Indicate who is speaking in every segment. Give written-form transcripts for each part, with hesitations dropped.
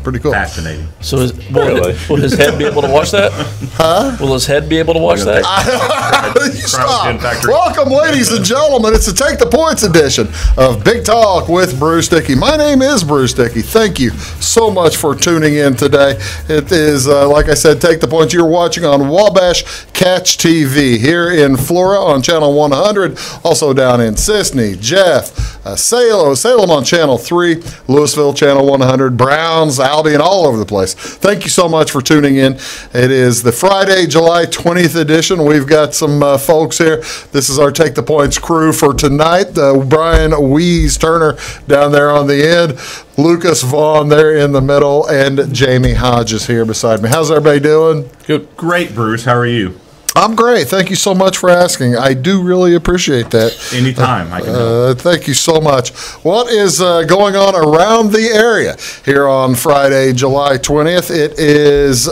Speaker 1: Pretty cool.
Speaker 2: Fascinating.
Speaker 3: So will his head be able to watch that?
Speaker 1: Huh?
Speaker 3: Will his head be able to watch that?
Speaker 1: Stop. Welcome, ladies and gentlemen. It's the Take the Points edition of Big Talk with Bruce Dickey. My name is Bruce Dickey. Thank you so much for tuning in today. It is, like I said, Take the Points. You're watching on Wabash Catch TV here in Flora on Channel 100. Also down in Sisney, Jeff, Salem on Channel 3, Louisville Channel 100, Browns, Albion, all over the place. Thank you so much for tuning in. It is the Friday, July 20th edition. We've got some folks here. This is our Take the Points crew for tonight. Brian Weeze Turner down there on the end, Lucas Vaughn there in the middle, and Jamie Hodges here beside me. How's everybody doing?
Speaker 2: Good. Great, Bruce. How are you?
Speaker 1: I'm great. Thank you so much for asking. I do really appreciate that.
Speaker 2: Anytime. I can help.
Speaker 1: Thank you so much. What is going on around the area here on Friday, July 20th? It is,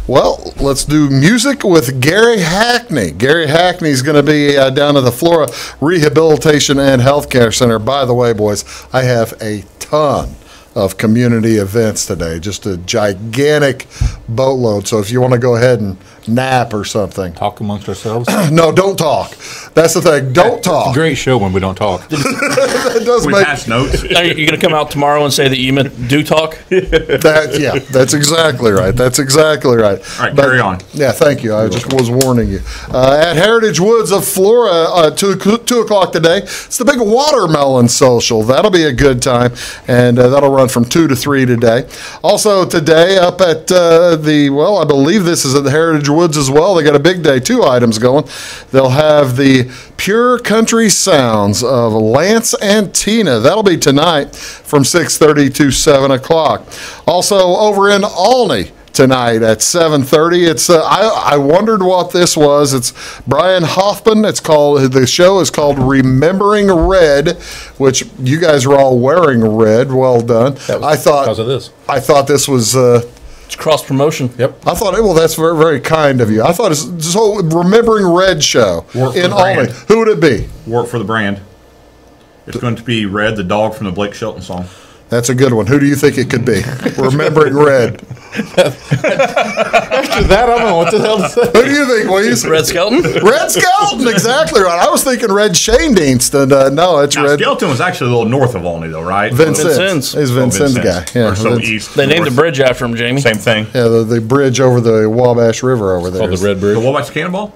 Speaker 1: well, let's do music with Gary Hackney. Gary Hackney is going to be down at the Flora Rehabilitation and Healthcare Center. By the way, boys, I have a ton of community events today, just a gigantic boatload. So if you want to go ahead and nap or something.
Speaker 4: Talk amongst ourselves?
Speaker 1: No, don't talk. That's the thing. Don't talk.
Speaker 4: It's a great show when we don't talk.
Speaker 1: That does
Speaker 2: We
Speaker 1: make
Speaker 2: pass notes.
Speaker 3: Are you going to come out tomorrow and say that you do talk?
Speaker 1: that. Yeah, that's exactly right. That's exactly right.
Speaker 2: All right, carry on.
Speaker 1: Yeah, thank you. I just was warning you. At Heritage Woods of Flora, 2 o'clock today, it's the big watermelon social. That'll be a good time, and that'll run from 2 to 3 today. Also today, up at I believe this is at the Heritage Woods as well. They got a big day, 2 items going. They'll have the Pure Country Sounds of Lance and Tina. That'll be tonight from 6:30 to 7 o'clock. Also over in Olney tonight at 7:30. It's I wondered what this was. It's Brian Hoffman. The show is called Remembering Red, which you guys are all wearing red. Well done. I thought
Speaker 4: because of this.
Speaker 1: I thought this was
Speaker 3: It's cross promotion.
Speaker 4: Yep.
Speaker 1: I thought, well, that's very, very kind of you. I thought it's so Remembering Red show
Speaker 2: Work for
Speaker 1: in
Speaker 2: the
Speaker 1: Olney.
Speaker 2: brand.
Speaker 1: Who would it be?
Speaker 2: Work for the brand. It's going to be Red, the dog from the Blake Shelton song.
Speaker 1: That's a good one. Who do you think it could be? Remembering Red.
Speaker 4: After that, I don't know what the hell to say.
Speaker 1: Who do you think, Weeze?
Speaker 3: Red Skelton?
Speaker 1: Red Skelton, exactly right. I was thinking Red Shane Deanston. No, it's
Speaker 2: Now,
Speaker 1: Red
Speaker 2: Skelton was actually a little north of Olney, though, right?
Speaker 1: Vincent.
Speaker 3: Vincennes.
Speaker 1: He's Vincent's guy. Yeah,
Speaker 2: Or so
Speaker 1: Vince-
Speaker 2: east.
Speaker 3: They named the
Speaker 2: north.
Speaker 3: bridge after him, Jamie.
Speaker 2: Same thing.
Speaker 1: Yeah, the bridge over the Wabash River over there.
Speaker 4: Called the Red
Speaker 2: The
Speaker 4: Bridge.
Speaker 2: Wabash Cannonball?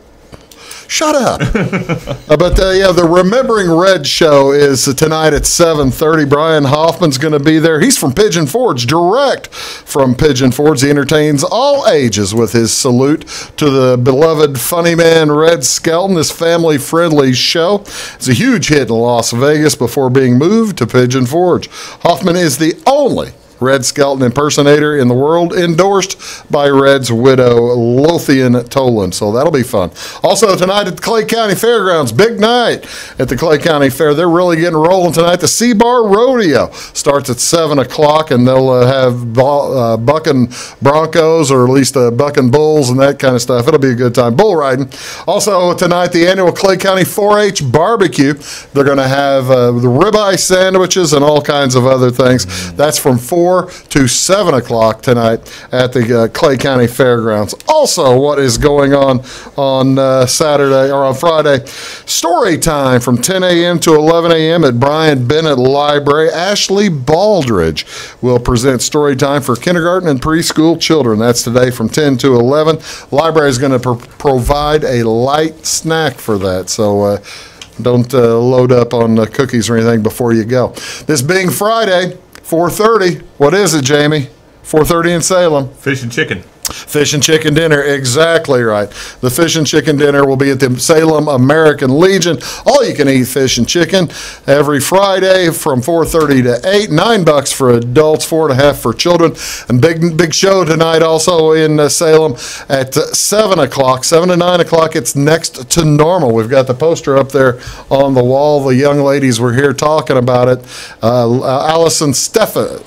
Speaker 1: Shut up. The Remembering Red show is tonight at 7:30. Brian Hoffman's going to be there. He's from Pigeon Forge, direct from Pigeon Forge. He entertains all ages with his salute to the beloved funny man Red Skelton. This family-friendly show is a huge hit in Las Vegas before being moved to Pigeon Forge. Hoffman is the only Red Skelton impersonator in the world, endorsed by Red's widow, Lothian Toland. So that'll be fun. Also tonight at the Clay County Fairgrounds, big night at the Clay County Fair. They're really getting rolling tonight. The C-Bar Rodeo starts at 7 o'clock, and they'll have bucking Broncos, or at least bucking bulls and that kind of stuff. It'll be a good time. Bull riding. Also tonight, the annual Clay County 4-H barbecue. They're going to have the ribeye sandwiches and all kinds of other things. That's from 4 to 7 o'clock tonight at the Clay County Fairgrounds. Also, what is going on Saturday or on Friday? Story time from 10 a.m. to 11 a.m. at Brian Bennett Library. Ashley Baldridge will present story time for kindergarten and preschool children. That's today from 10 to 11. Library is going to provide a light snack for that. So don't load up on cookies or anything before you go. This being Friday, 4:30. What is it, Jamie? 4:30 in Salem.
Speaker 2: Fish and chicken.
Speaker 1: Fish and chicken dinner, exactly right. The fish and chicken dinner will be at the Salem American Legion. All you can eat fish and chicken every Friday from 4:30 to 8. $9 for adults, $4.50 for children. And big show tonight also in Salem at 7 o'clock, 7 to 9 o'clock. It's Next to Normal. We've got the poster up there on the wall. The young ladies were here talking about it. Allison Stefan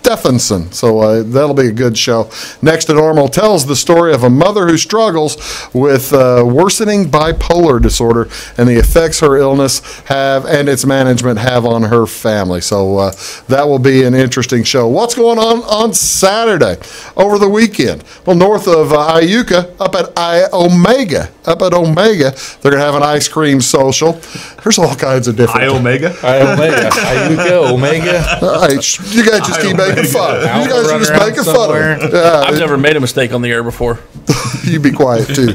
Speaker 1: Stephenson. So that'll be a good show. Next to Normal tells the story of a mother who struggles with worsening bipolar disorder and the effects her illness and its management have on her family. So that will be an interesting show. What's going on Saturday over the weekend? Well, north of Iuka, up at Omega, they're going to have an ice cream social. There's all kinds of different.
Speaker 2: Omega.
Speaker 4: Iuka, Omega.
Speaker 1: All right, you guys just keep making fun. You guys are just making fun of it.
Speaker 3: I've never made a mistake on the air before.
Speaker 1: You be quiet too.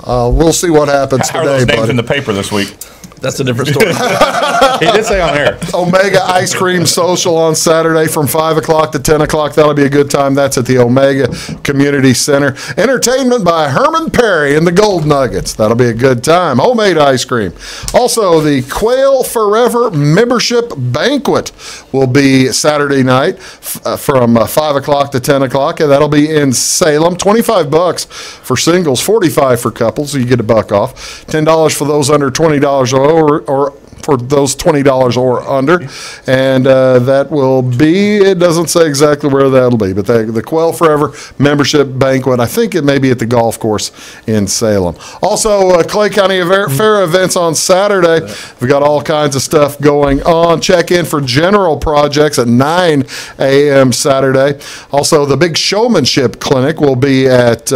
Speaker 1: We'll see what happens
Speaker 5: How are
Speaker 1: today,
Speaker 5: those names
Speaker 1: buddy.
Speaker 5: in the paper this week?
Speaker 3: That's a different story.
Speaker 4: He did say on air.
Speaker 1: Omega Ice Cream Social on Saturday from 5 o'clock to 10 o'clock. That'll be a good time. That's at the Omega Community Center. Entertainment by Herman Perry and the Gold Nuggets. That'll be a good time. Homemade ice cream. Also, the Quail Forever Membership Banquet will be Saturday night from 5 o'clock to 10 o'clock. And that'll be in Salem. $25 for singles, $45 for couples. So you get $1 off. $10 for those under $20 or for those $20 or under, and that will be, it doesn't say exactly where that'll be, but the Quail Forever Membership Banquet, I think it may be at the golf course in Salem. Also, Clay County Fair events on Saturday. We've got all kinds of stuff going on. Check in for general projects at 9 a.m. Saturday. Also, the Big Showmanship Clinic will be at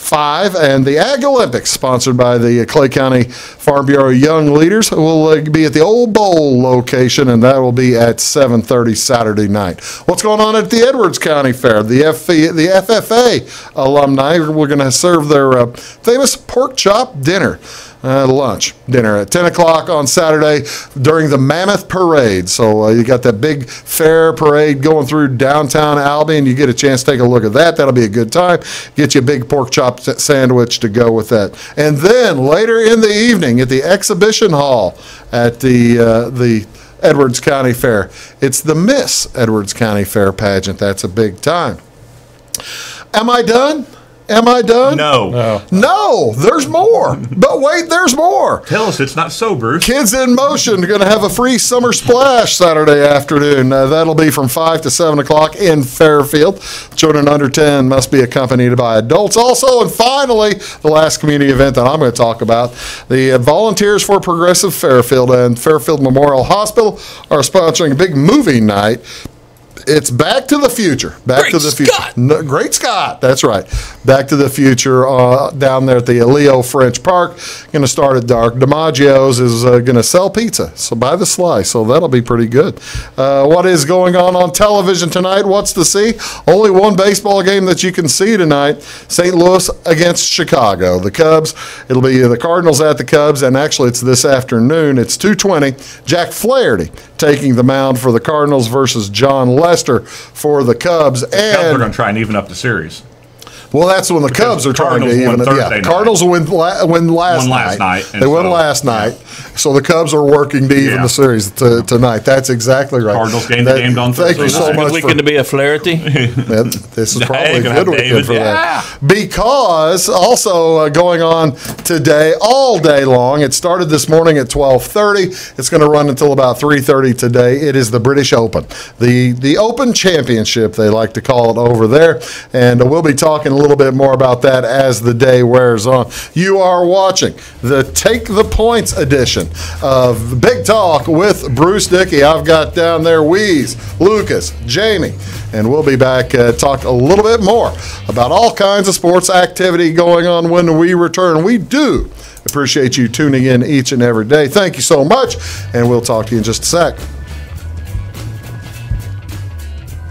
Speaker 1: 5, and the Ag Olympics, sponsored by the Clay County Farm Bureau Young Leaders, will be at the Old Bowl location, and that will be at 7:30 Saturday night. What's going on at the Edwards County Fair? The FFA alumni, we're going to serve their famous pork chop dinner. Dinner at 10 o'clock on Saturday during the Mammoth Parade. So you got that big fair parade going through downtown Albion. You get a chance to take a look at that. That'll be a good time. Get you a big pork chop sandwich to go with that. And then later in the evening at the exhibition hall at the Edwards County Fair, it's the Miss Edwards County Fair pageant. That's a big time. Am I done? Am I done? No, there's more. But wait, there's more.
Speaker 2: Tell us it's not so, Bruce.
Speaker 1: Kids in Motion are going to have a free summer splash Saturday afternoon. That'll be from 5 to 7 o'clock in Fairfield. Children under 10 must be accompanied by adults. Also, and finally, the last community event that I'm going to talk about, the Volunteers for Progressive Fairfield and Fairfield Memorial Hospital are sponsoring a big movie night. It's Back to the Future. Great Scott. That's right. Back to the Future down there at the Leo French Park. Going to start at dark. DiMaggio's is going to sell pizza, so by the slice. So that'll be pretty good. What is going on television tonight? What's to see? Only one baseball game that you can see tonight. St. Louis against Chicago. The Cubs. It'll be the Cardinals at the Cubs, and actually it's this afternoon. It's 2:20. Jack Flaherty taking the mound for the Cardinals versus John Lester for the Cubs.
Speaker 2: The Cubs are going to try and even up the series.
Speaker 1: Well, that's when the Cubs are trying to even it. Yeah, Cardinals win last night. They won last night. So the Cubs are working to even the series tonight. That's exactly right.
Speaker 2: Cardinals game on Thursday.
Speaker 1: Thank you so much.
Speaker 3: Good weekend to be a Flaherty.
Speaker 1: This is probably a good weekend for that. Because also going on today, all day long. It started this morning at 12:30. It's going to run until about 3:30 today. It is the British Open, the Open Championship, they like to call it over there. And we'll be talking a little bit more about that as the day wears on. You are watching the Take the Points edition of Big Talk with Bruce Dickey. I've got down there Weeze, Lucas, Jamie, and we'll be back talk a little bit more about all kinds of sports activity going on when we return. We do appreciate you tuning in each and every day. Thank you so much, and we'll talk to you in just a sec.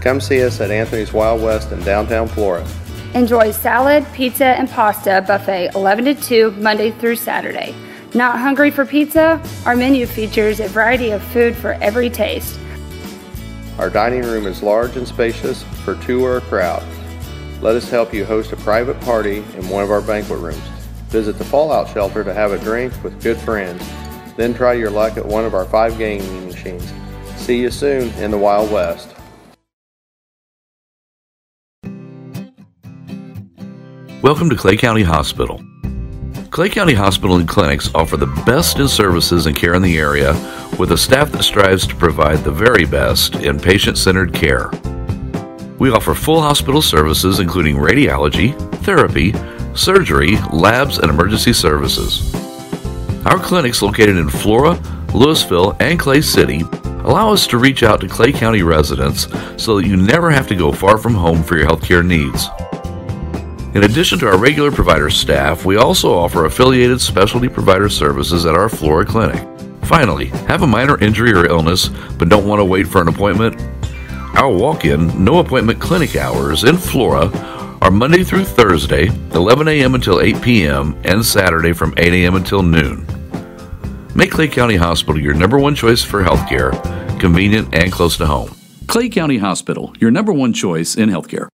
Speaker 6: Come see us at Anthony's Wild West in downtown Florida.
Speaker 7: Enjoy salad, pizza, and pasta buffet 11 to 2 Monday through Saturday. Not hungry for pizza? Our menu features a variety of food for every taste.
Speaker 6: Our dining room is large and spacious for two or a crowd. Let us help you host a private party in one of our banquet rooms. Visit the Fallout Shelter to have a drink with good friends. Then try your luck at one of our 5 gaming machines. See you soon in the Wild West.
Speaker 8: Welcome to Clay County Hospital. Clay County Hospital and Clinics offer the best in services and care in the area with a staff that strives to provide the very best in patient-centered care. We offer full hospital services including radiology, therapy, surgery, labs, and emergency services. Our clinics located in Flora, Louisville, and Clay City allow us to reach out to Clay County residents so that you never have to go far from home for your healthcare needs. In addition to our regular provider staff, we also offer affiliated specialty provider services at our Flora clinic. Finally, have a minor injury or illness but don't want to wait for an appointment? Our walk-in, no-appointment clinic hours in Flora are Monday through Thursday, 11 a.m. until 8 p.m., and Saturday from 8 a.m. until noon. Make Clay County Hospital your number one choice for healthcare, convenient and close to home.
Speaker 5: Clay County Hospital, your number one choice in healthcare.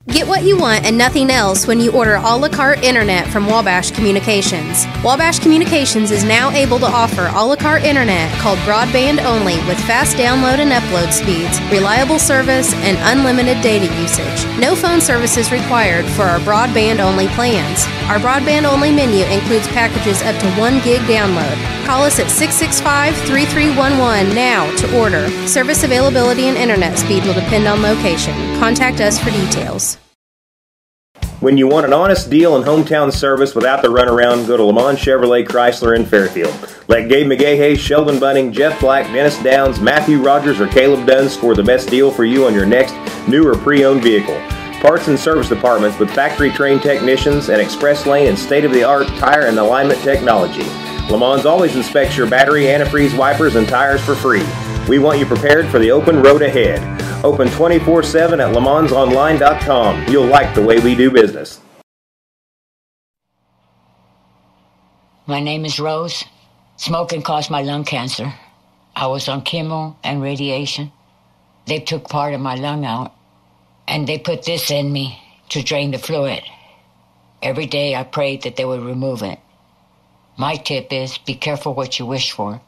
Speaker 9: Get what you want and nothing else when you order a la carte internet from Wabash Communications. Wabash Communications is now able to offer a la carte internet called broadband only with fast download and upload speeds, reliable service, and unlimited data usage. No phone services required for our broadband only plans. Our broadband only menu includes packages up to 1 gig download. Call us at 665-3311 now to order. Service availability and internet speed will depend on location. Contact us for details.
Speaker 10: When you want an honest deal and hometown service without the runaround, go to Lamont Chevrolet Chrysler in Fairfield. Let Gabe McGahey, Sheldon Bunning, Jeff Black, Dennis Downs, Matthew Rogers, or Caleb Dunn score the best deal for you on your next new or pre-owned vehicle. Parts and service departments with factory-trained technicians and express lane and state-of-the-art tire and alignment technology. Lamont always inspects your battery, antifreeze, wipers, and tires for free. We want you prepared for the open road ahead. Open 24/7 at LeMansOnline.com. You'll like the way we do business.
Speaker 11: My name is Rose. Smoking caused my lung cancer. I was on chemo and radiation. They took part of my lung out, and they put this in me to drain the fluid. Every day I prayed that they would remove it. My tip is be careful what you wish for.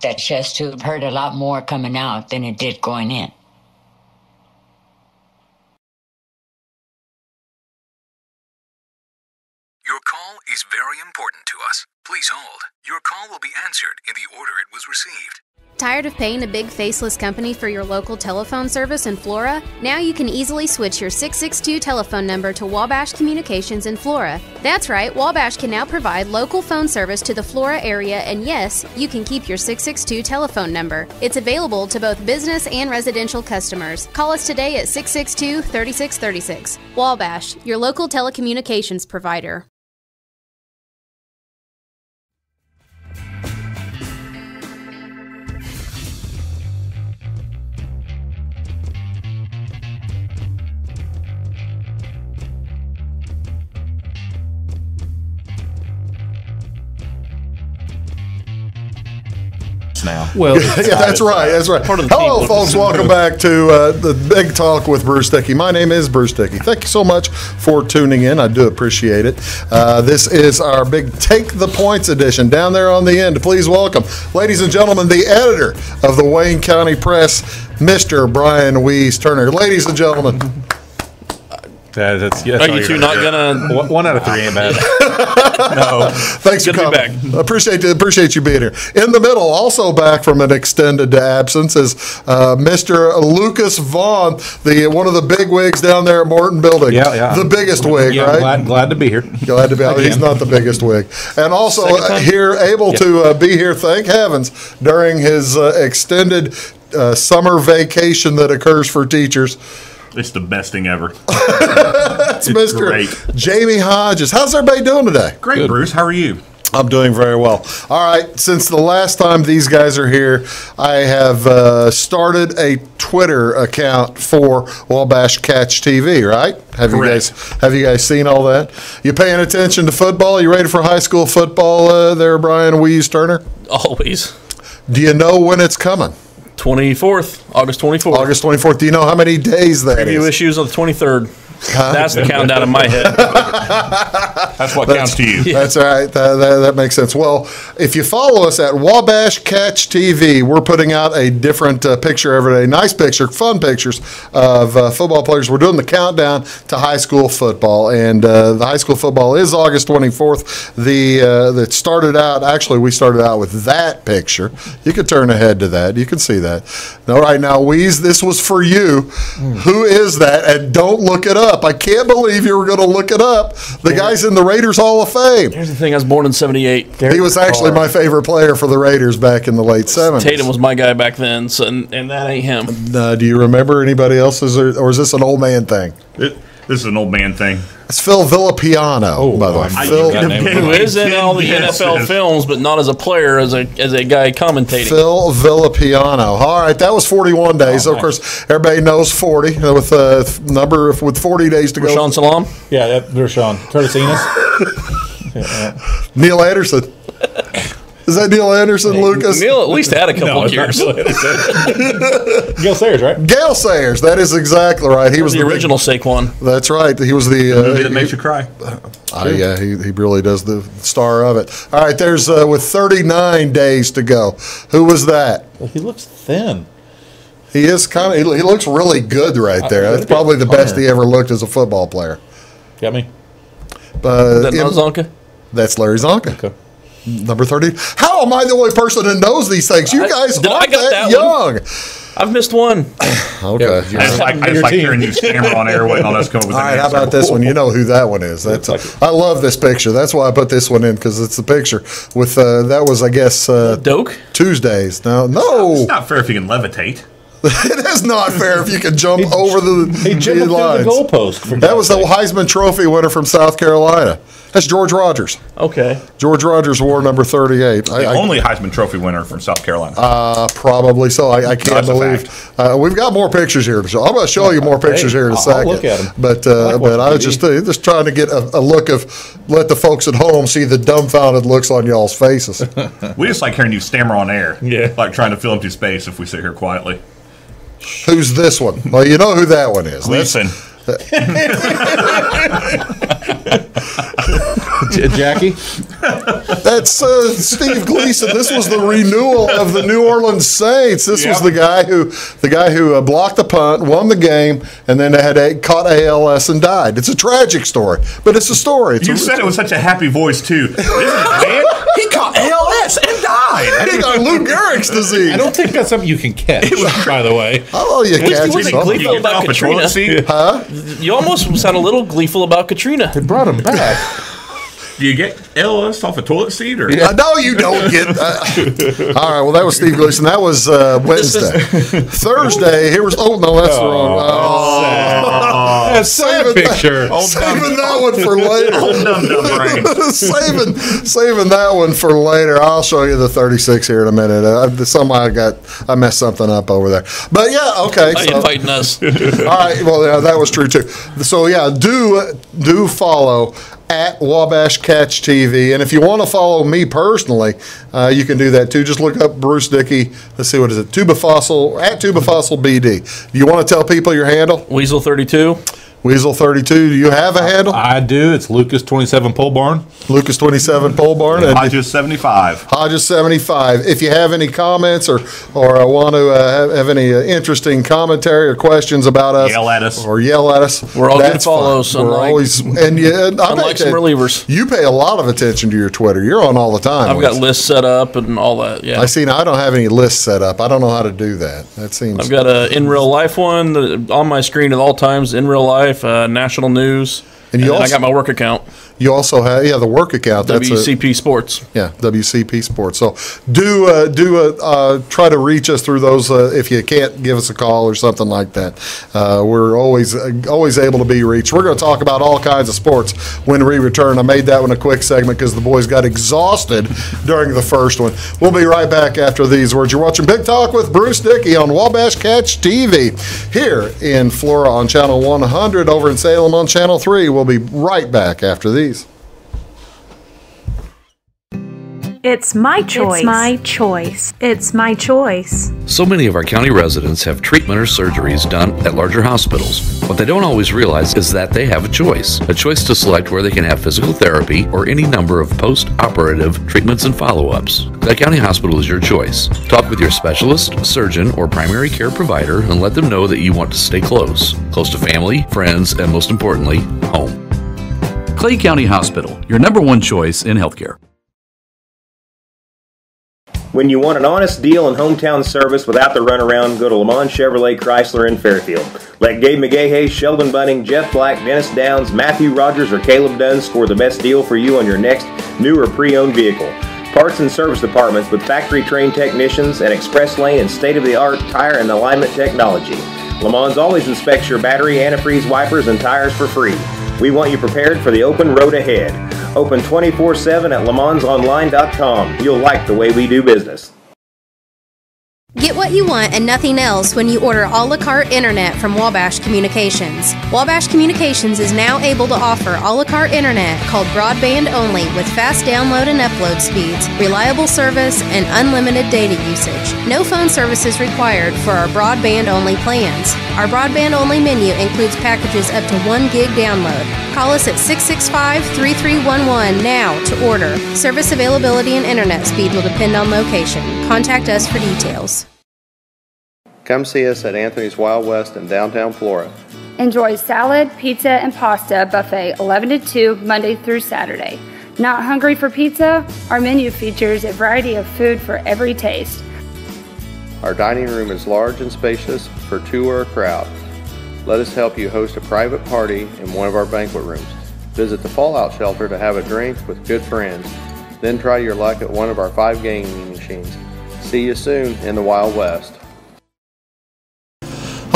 Speaker 11: That chest tube hurt a lot more coming out than it did going in.
Speaker 12: Your call is very important to us. Please hold. Your call will be answered in the order it was received.
Speaker 9: Tired of paying a big faceless company for your local telephone service in Flora? Now you can easily switch your 662 telephone number to Wabash Communications in Flora. That's right, Wabash can now provide local phone service to the Flora area, and yes, you can keep your 662 telephone number. It's available to both business and residential customers. Call us today at 662-3636. Wabash, your local telecommunications provider.
Speaker 2: Now.
Speaker 4: Well,
Speaker 1: yeah, that's right. That's right. Hello, folks. Welcome back to the Big Talk with Bruce Dickey. My name is Bruce Dickey. Thank you so much for tuning in. I do appreciate it. This is our big Take the Points edition. Down there on the end, please welcome, ladies and gentlemen, the editor of the Wayne County Press, Mr. Brian Weiss Turner. Ladies and gentlemen.
Speaker 4: That's
Speaker 3: Are you two not gonna?
Speaker 4: 1 out of 3 ain't bad.
Speaker 3: No.
Speaker 1: Thanks for
Speaker 3: Good to
Speaker 1: coming.
Speaker 3: be back.
Speaker 1: Appreciate you being here. In the middle, also back from an extended absence, is Mr. Lucas Vaughn, one of the big wigs down there at Morton Building.
Speaker 4: Yeah.
Speaker 1: The biggest wig,
Speaker 4: Yeah,
Speaker 1: right?
Speaker 4: glad to be here.
Speaker 1: Glad to be out. He's not the biggest wig. And also able to be here, thank heavens, during his extended summer vacation that occurs for teachers.
Speaker 2: It's the best thing ever.
Speaker 1: That's Mr.
Speaker 2: Great.
Speaker 1: Jamie Hodges. How's everybody doing today?
Speaker 2: Great, good. Bruce. How are you?
Speaker 1: I'm doing very well. All right. Since the last time these guys are here, I have started a Twitter account for Wabash Catch TV. Right? Have you guys seen all that? You paying attention to football? You ready for high school football? There, Brian Weiss Turner.
Speaker 3: Always.
Speaker 1: Do you know when it's coming?
Speaker 3: 24th, August 24th.
Speaker 1: August 24th. Do you know how many days that
Speaker 3: Preview
Speaker 1: is?
Speaker 3: issues on the 23rd. That's the countdown in my head.
Speaker 2: That's what counts to you.
Speaker 1: That's right. That makes sense. Well, if you follow us at Wabash Catch TV, we're putting out a different picture every day. Nice picture, fun pictures of football players. We're doing the countdown to high school football, and the high school football is August 24th. That started out, actually, we started out with that picture. You can turn ahead to that. You can see that. Now, right now, Weeze, this was for you. Who is that? And don't look it up. I can't believe you were going to look it up. The guy's in the Raiders Hall of Fame.
Speaker 3: Here's the thing, I was born in 78.
Speaker 1: He was actually my favorite player for the Raiders back in the late 70s.
Speaker 3: Tatum was my guy back then, so, and that ain't him.
Speaker 1: Do you remember anybody else's, or is this an old man thing?
Speaker 2: This is an old man thing.
Speaker 1: It's Phil Villapiano, by the way.
Speaker 3: Who is in all the NFL films, but not as a player, as a guy commentating.
Speaker 1: Phil Villapiano. All right, that was 41 days. Of course, everybody knows 40 with with 40 days to go.
Speaker 4: Rashawn Salam? Yeah, Rashawn. Curtis Enos.
Speaker 1: Neil Anderson. Is that Neil Anderson, Lucas?
Speaker 3: Neil at least had a couple of years.
Speaker 4: Gale Sayers, right?
Speaker 1: Gale Sayers. That is exactly right. He was
Speaker 3: the original Saquon.
Speaker 1: That's right. He was the
Speaker 2: movie that makes you cry.
Speaker 1: Yeah, he really does the star of it. All right, there's with 39 days to go. Who was that?
Speaker 4: Well, he looks thin.
Speaker 1: He is kind of. He looks really good right there. That's probably the best he ever looked as a football player.
Speaker 4: Got me.
Speaker 3: Is that not Zonka?
Speaker 1: That's Larry Zonka.
Speaker 4: Okay.
Speaker 1: Number 30. How am I the only person that knows these things? You guys aren't that young.
Speaker 3: I've missed one.
Speaker 1: Okay.
Speaker 2: I just like hearing you stammer on air waiting on us coming with
Speaker 1: All right, how about this one? You know who that one is. That's I love this picture. That's why I put this one in, because it's the picture with that was, I guess,
Speaker 3: Doak?
Speaker 1: Tuesdays. No.
Speaker 2: It's not fair if you can levitate.
Speaker 1: It is not fair if you can jump over the lines.
Speaker 4: The goalpost.
Speaker 1: That was the Heisman Trophy winner from South Carolina. That's George Rogers.
Speaker 3: Okay.
Speaker 1: George Rogers wore number 38.
Speaker 2: The only Heisman Trophy winner from South Carolina.
Speaker 1: Probably so. I can't believe. We've got more pictures here to show. I'm going to show you more pictures here in a second.
Speaker 4: I'll look at them.
Speaker 1: But I was just trying to get a look of, let the folks at home see the dumbfounded looks on y'all's faces.
Speaker 2: We just like hearing you stammer on air.
Speaker 4: Yeah.
Speaker 2: Like trying to fill empty space if we sit here quietly.
Speaker 1: Who's this one? Well, you know who that one is.
Speaker 2: Listen.
Speaker 4: Jackie?
Speaker 1: That's Steve Gleason. This was the renewal of the New Orleans Saints. This was the guy who blocked the punt, won the game, and then caught ALS and died. It's a tragic story, but it's a story.
Speaker 2: You said it with such a happy voice too. This is man. He caught ALS and died.
Speaker 1: He got Lou Gehrig's disease.
Speaker 4: I don't think that's something you can catch, by the way.
Speaker 1: Oh, you catch
Speaker 3: wasn't
Speaker 1: something.
Speaker 3: gleeful about Katrina.
Speaker 1: Huh?
Speaker 3: You almost sound a little gleeful about Katrina.
Speaker 4: They brought him back.
Speaker 2: Do you get ALS off a toilet seat? Or?
Speaker 1: No, you don't get. All right, well, that was Steve Gleason. That was Wednesday. Thursday, here was. Oh, no, that's wrong.
Speaker 4: That's a sad picture.
Speaker 1: Saving that one for later.
Speaker 2: Brain.
Speaker 1: saving that one for later. I'll show you the 36 here in a minute. I messed something up over there. But yeah, okay.
Speaker 3: Why are you fighting us?
Speaker 1: All right, well, yeah, that was true too. So yeah, do follow at Wabash Catch TV. And if you want to follow me personally, you can do that too. Just look up Bruce Dickey. Let's see, what is it? Tuba Fossil, at Tuba Fossil BD. Do you want to tell people your handle?
Speaker 3: Weasel32.
Speaker 1: Weasel32. Do you have a handle?
Speaker 4: I do. It's Lucas27 Pole Barn.
Speaker 1: Lucas27 Pole Barn. And
Speaker 2: Hodges75.
Speaker 1: Hodges75. If you have any comments or want to have any interesting commentary or questions about us,
Speaker 2: yell at us.
Speaker 3: We're all good follows.
Speaker 1: We're always
Speaker 3: unlike some relievers.
Speaker 1: You pay a lot of attention to your Twitter. You're on all the time.
Speaker 3: I've got lists set up and all that. Yeah.
Speaker 1: I see. Now I don't have any lists set up. I don't know how to do that. That seems.
Speaker 3: I've got a in real life one on my screen at all times. In real life, national news. And I got my work account.
Speaker 1: You also have the work account.
Speaker 3: That's WCP Sports.
Speaker 1: Yeah, WCP Sports. So do try to reach us through those if you can't give us a call or something like that. We're always able to be reached. We're going to talk about all kinds of sports when we return. I made that one a quick segment because the boys got exhausted during the first one. We'll be right back after these words. You're watching Big Talk with Bruce Dickey on Wabash Catch TV here in Flora on Channel 100, over in Salem on Channel 3. We'll be right back after these.
Speaker 13: It's my choice. It's my choice. It's my choice.
Speaker 8: So many of our county residents have treatment or surgeries done at larger hospitals. What they don't always realize is that they have a choice to select where they can have physical therapy or any number of post-operative treatments and follow-ups. Clay County Hospital is your choice. Talk with your specialist, surgeon, or primary care provider and let them know that you want to stay close to family, friends, and most importantly, home.
Speaker 5: Clay County Hospital, your #1 choice in healthcare.
Speaker 10: When you want an honest deal and hometown service without the runaround, go to Lamont Chevrolet Chrysler in Fairfield. Let Gabe McGahey, Sheldon Bunning, Jeff Black, Dennis Downs, Matthew Rogers, or Caleb Dunn score the best deal for you on your next new or pre-owned vehicle. Parts and service departments with factory-trained technicians and express lane and state-of-the-art tire and alignment technology. Lamont always inspects your battery, antifreeze, wipers, and tires for free. We want you prepared for the open road ahead. Open 24/7 at LeMansOnline.com. You'll like the way we do business.
Speaker 9: Get what you want and nothing else when you order a la carte internet from Wabash Communications. Wabash Communications is now able to offer a la carte internet called broadband only with fast download and upload speeds, reliable service, and unlimited data usage. No phone service is required for our broadband only plans. Our broadband only menu includes packages up to 1 gig download. Call us at 665-3311 now to order. Service availability and internet speed will depend on location. Contact us for details.
Speaker 6: Come see us at Anthony's Wild West in downtown Flora.
Speaker 7: Enjoy salad, pizza, and pasta buffet 11 to 2 Monday through Saturday. Not hungry for pizza? Our menu features a variety of food for every taste.
Speaker 6: Our dining room is large and spacious for 2 or a crowd. Let us help you host a private party in one of our banquet rooms. Visit the Fallout Shelter to have a drink with good friends. Then try your luck at one of our 5 gaming machines. See you soon in the Wild West.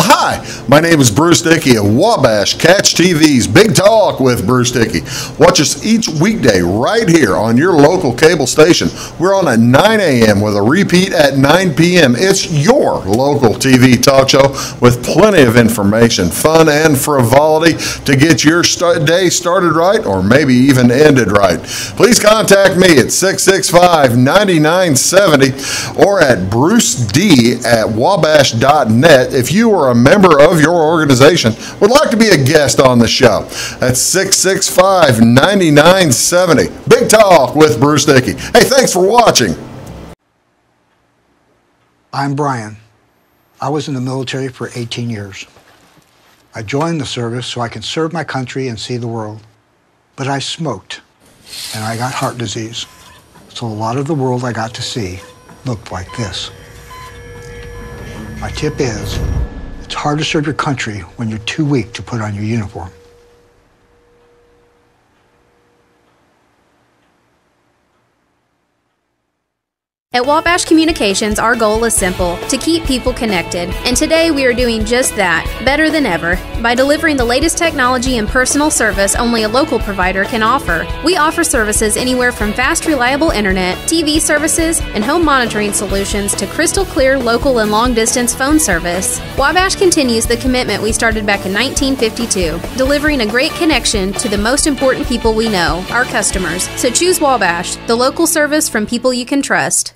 Speaker 1: Hi, my name is Bruce Dickey of Wabash Catch TV's Big Talk with Bruce Dickey. Watch us each weekday right here on your local cable station. We're on at 9 a.m. with a repeat at 9 p.m. It's your local TV talk show with plenty of information, fun, and frivolity to get your day started right or maybe even ended right. Please contact me at 665-9970 or at bruced@wabash.net if you are a member of your organization would like to be a guest on the show. That's 665-9970. Big Talk with Bruce Dickey. Hey, thanks for watching.
Speaker 14: I'm Brian. I was in the military for 18 years. I joined the service so I can serve my country and see the world. But I smoked, and I got heart disease. So a lot of the world I got to see looked like this. My tip is, it's hard to serve your country when you're too weak to put on your uniform.
Speaker 9: At Wabash Communications, our goal is simple, to keep people connected. And today we are doing just that, better than ever, by delivering the latest technology and personal service only a local provider can offer. We offer services anywhere from fast, reliable internet, TV services, and home monitoring solutions to crystal clear local and long-distance phone service. Wabash continues the commitment we started back in 1952, delivering a great connection to the most important people we know, our customers. So choose Wabash, the local service from people you can trust.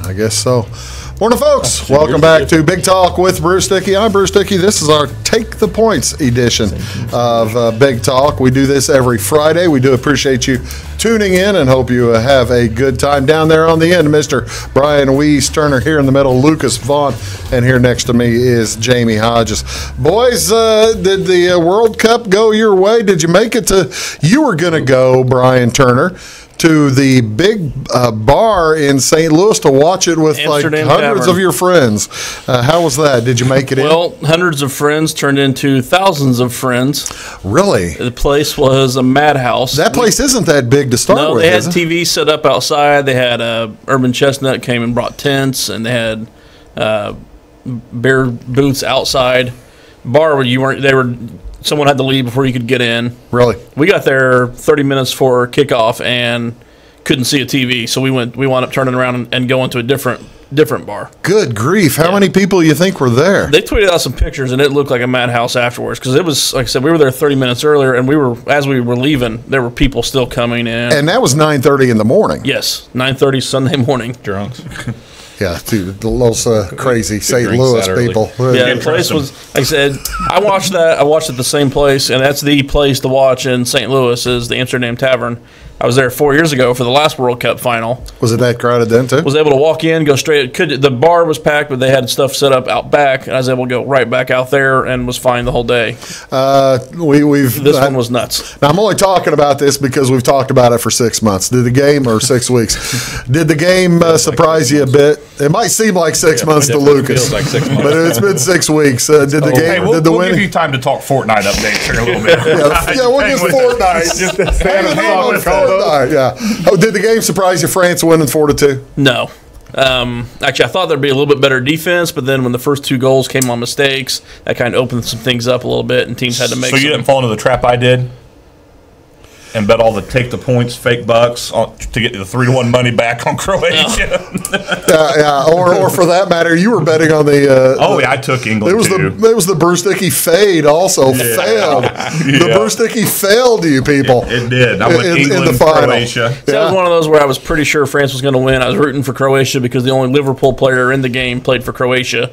Speaker 1: I guess so. Morning, folks. Welcome back to Big Talk with Bruce Dickey. I'm Bruce Dickey. This is our Take the Points edition of Big Talk. We do this every Friday. We do appreciate you tuning in and hope you have a good time. Down there on the end, Mr. Brian Weiss Turner. Here in the middle, Lucas Vaughn. And here next to me is Jamie Hodges. Boys, did the World Cup go your way? Did you make it to – you were going to go, Brian Turner, to the big bar in St. Louis to watch it with
Speaker 3: Amsterdam
Speaker 1: like hundreds
Speaker 3: Tavern.
Speaker 1: of your friends. How was that? Did you make it in?
Speaker 3: Well, hundreds of friends turned into thousands of friends.
Speaker 1: Really?
Speaker 3: The place was a madhouse.
Speaker 1: That place isn't that big to start with.
Speaker 3: No, they had
Speaker 1: is it?
Speaker 3: TV set up outside. They had Urban Chestnut came and brought tents, and they had beer booths outside. Bar where you weren't. They were. Someone had to leave before you could get in.
Speaker 1: Really?
Speaker 3: We got there 30 minutes for kickoff and couldn't see a TV, so we wound up turning around and going to a different bar.
Speaker 1: Good grief! How many people you think were there?
Speaker 3: They tweeted out some pictures, and it looked like a madhouse afterwards because it was, like I said, we were there 30 minutes earlier, and as we were leaving, there were people still coming in.
Speaker 1: And that was 9:30 in the morning.
Speaker 3: Yes, 9:30 Sunday morning.
Speaker 4: Drunks.
Speaker 1: Yeah, dude, those crazy St. Louis people.
Speaker 3: Yeah, the place was, like I said, I watched at the same place, and that's the place to watch in St. Louis is the Amsterdam Tavern. I was there 4 years ago for the last World Cup final.
Speaker 1: Was it that crowded then, too?
Speaker 3: Was able to walk in, go straight. The bar was packed, but they had stuff set up out back, and I was able to go right back out there and was fine the whole day. This one was nuts.
Speaker 1: Now, I'm only talking about this because we've talked about it for 6 months. Did the game, or 6 weeks, did the game surprise you a bit? It might seem like 6 months to Lucas,
Speaker 4: feels like 6 months.
Speaker 1: but it's been 6 weeks. Did the game?
Speaker 2: We'll
Speaker 1: did the
Speaker 2: give
Speaker 1: winning?
Speaker 2: you time to talk Fortnite updates here a little bit.
Speaker 1: Yeah, we'll just Fortnite. Hanging on Fortnite. Yeah. Oh, did the game surprise you? France winning 4-2?
Speaker 3: No. Actually, I thought there'd be a little bit better defense, but then when the first 2 goals came on mistakes, that kind of opened some things up a little bit, and teams had to make.
Speaker 2: So you didn't fall into the trap I did, and bet all the take the points, fake bucks to get the 3-1 money back on Croatia.
Speaker 1: Or for that matter, you were betting on the.
Speaker 2: I took England.
Speaker 1: It was the Bruce Dickey fade also failed. The Bruce Dickey failed you people.
Speaker 2: It did. I went England,
Speaker 1: in the final.
Speaker 2: Croatia.
Speaker 3: So that was one of those where I was pretty sure France was going to win. I was rooting for Croatia because the only Liverpool player in the game played for Croatia.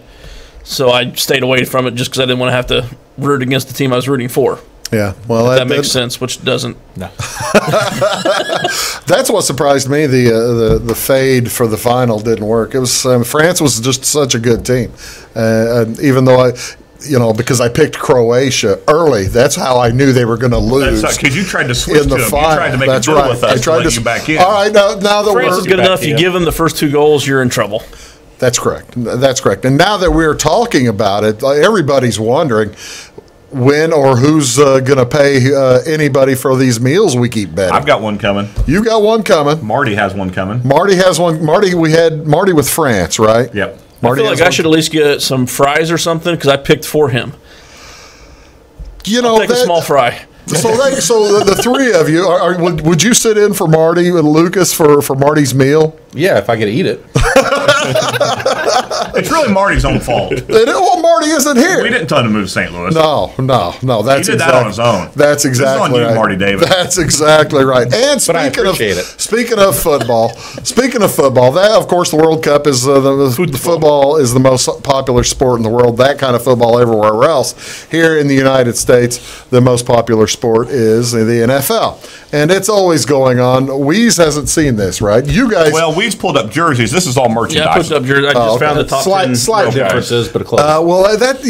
Speaker 3: So I stayed away from it just because I didn't want to have to root against the team I was rooting for.
Speaker 1: Yeah, well,
Speaker 3: that makes sense, which doesn't.
Speaker 4: No.
Speaker 1: That's what surprised me. The fade for the final didn't work. It was France was just such a good team, even though because I picked Croatia early. That's how I knew they were going to lose.
Speaker 2: Because you tried to switch
Speaker 1: in the
Speaker 2: to them.
Speaker 1: final.
Speaker 2: You tried to make a deal with us to let you back in.
Speaker 1: All right, now that
Speaker 3: France is good enough. You give them the first 2 goals, you're in trouble.
Speaker 1: That's correct. That's correct. And now that we're talking about it, everybody's wondering when or who's going to pay anybody for these meals we keep betting.
Speaker 2: I've got one coming.
Speaker 1: You got one coming.
Speaker 2: Marty has one coming.
Speaker 1: Marty has one. We had Marty with France, right?
Speaker 2: Yep.
Speaker 1: Marty
Speaker 3: I feel like I should at least get some fries or something because I picked for him. I'll take a small fry.
Speaker 1: So the 3 of you, would you sit in for Marty and Lucas for Marty's meal?
Speaker 4: Yeah, if I get to eat it.
Speaker 2: It's really Marty's own fault.
Speaker 1: Well, Marty isn't here.
Speaker 2: We didn't tell him to move to St. Louis.
Speaker 1: No. That's
Speaker 2: he did that on his own.
Speaker 1: That's exactly
Speaker 2: this is on you,
Speaker 1: right.
Speaker 2: Marty Davis.
Speaker 1: That's exactly right. And speaking of football, that of course the World Cup is the football is the most popular sport in the world. That kind of football everywhere else. Here in the United States, the most popular sport is the NFL, and it's always going on. Weeze hasn't seen this, right? You guys.
Speaker 2: Well, Weeze pulled up jerseys. This is all merchandise.
Speaker 3: Yeah, I put up jerseys. I just found the top 10
Speaker 4: slight differences, but close.
Speaker 1: Well, that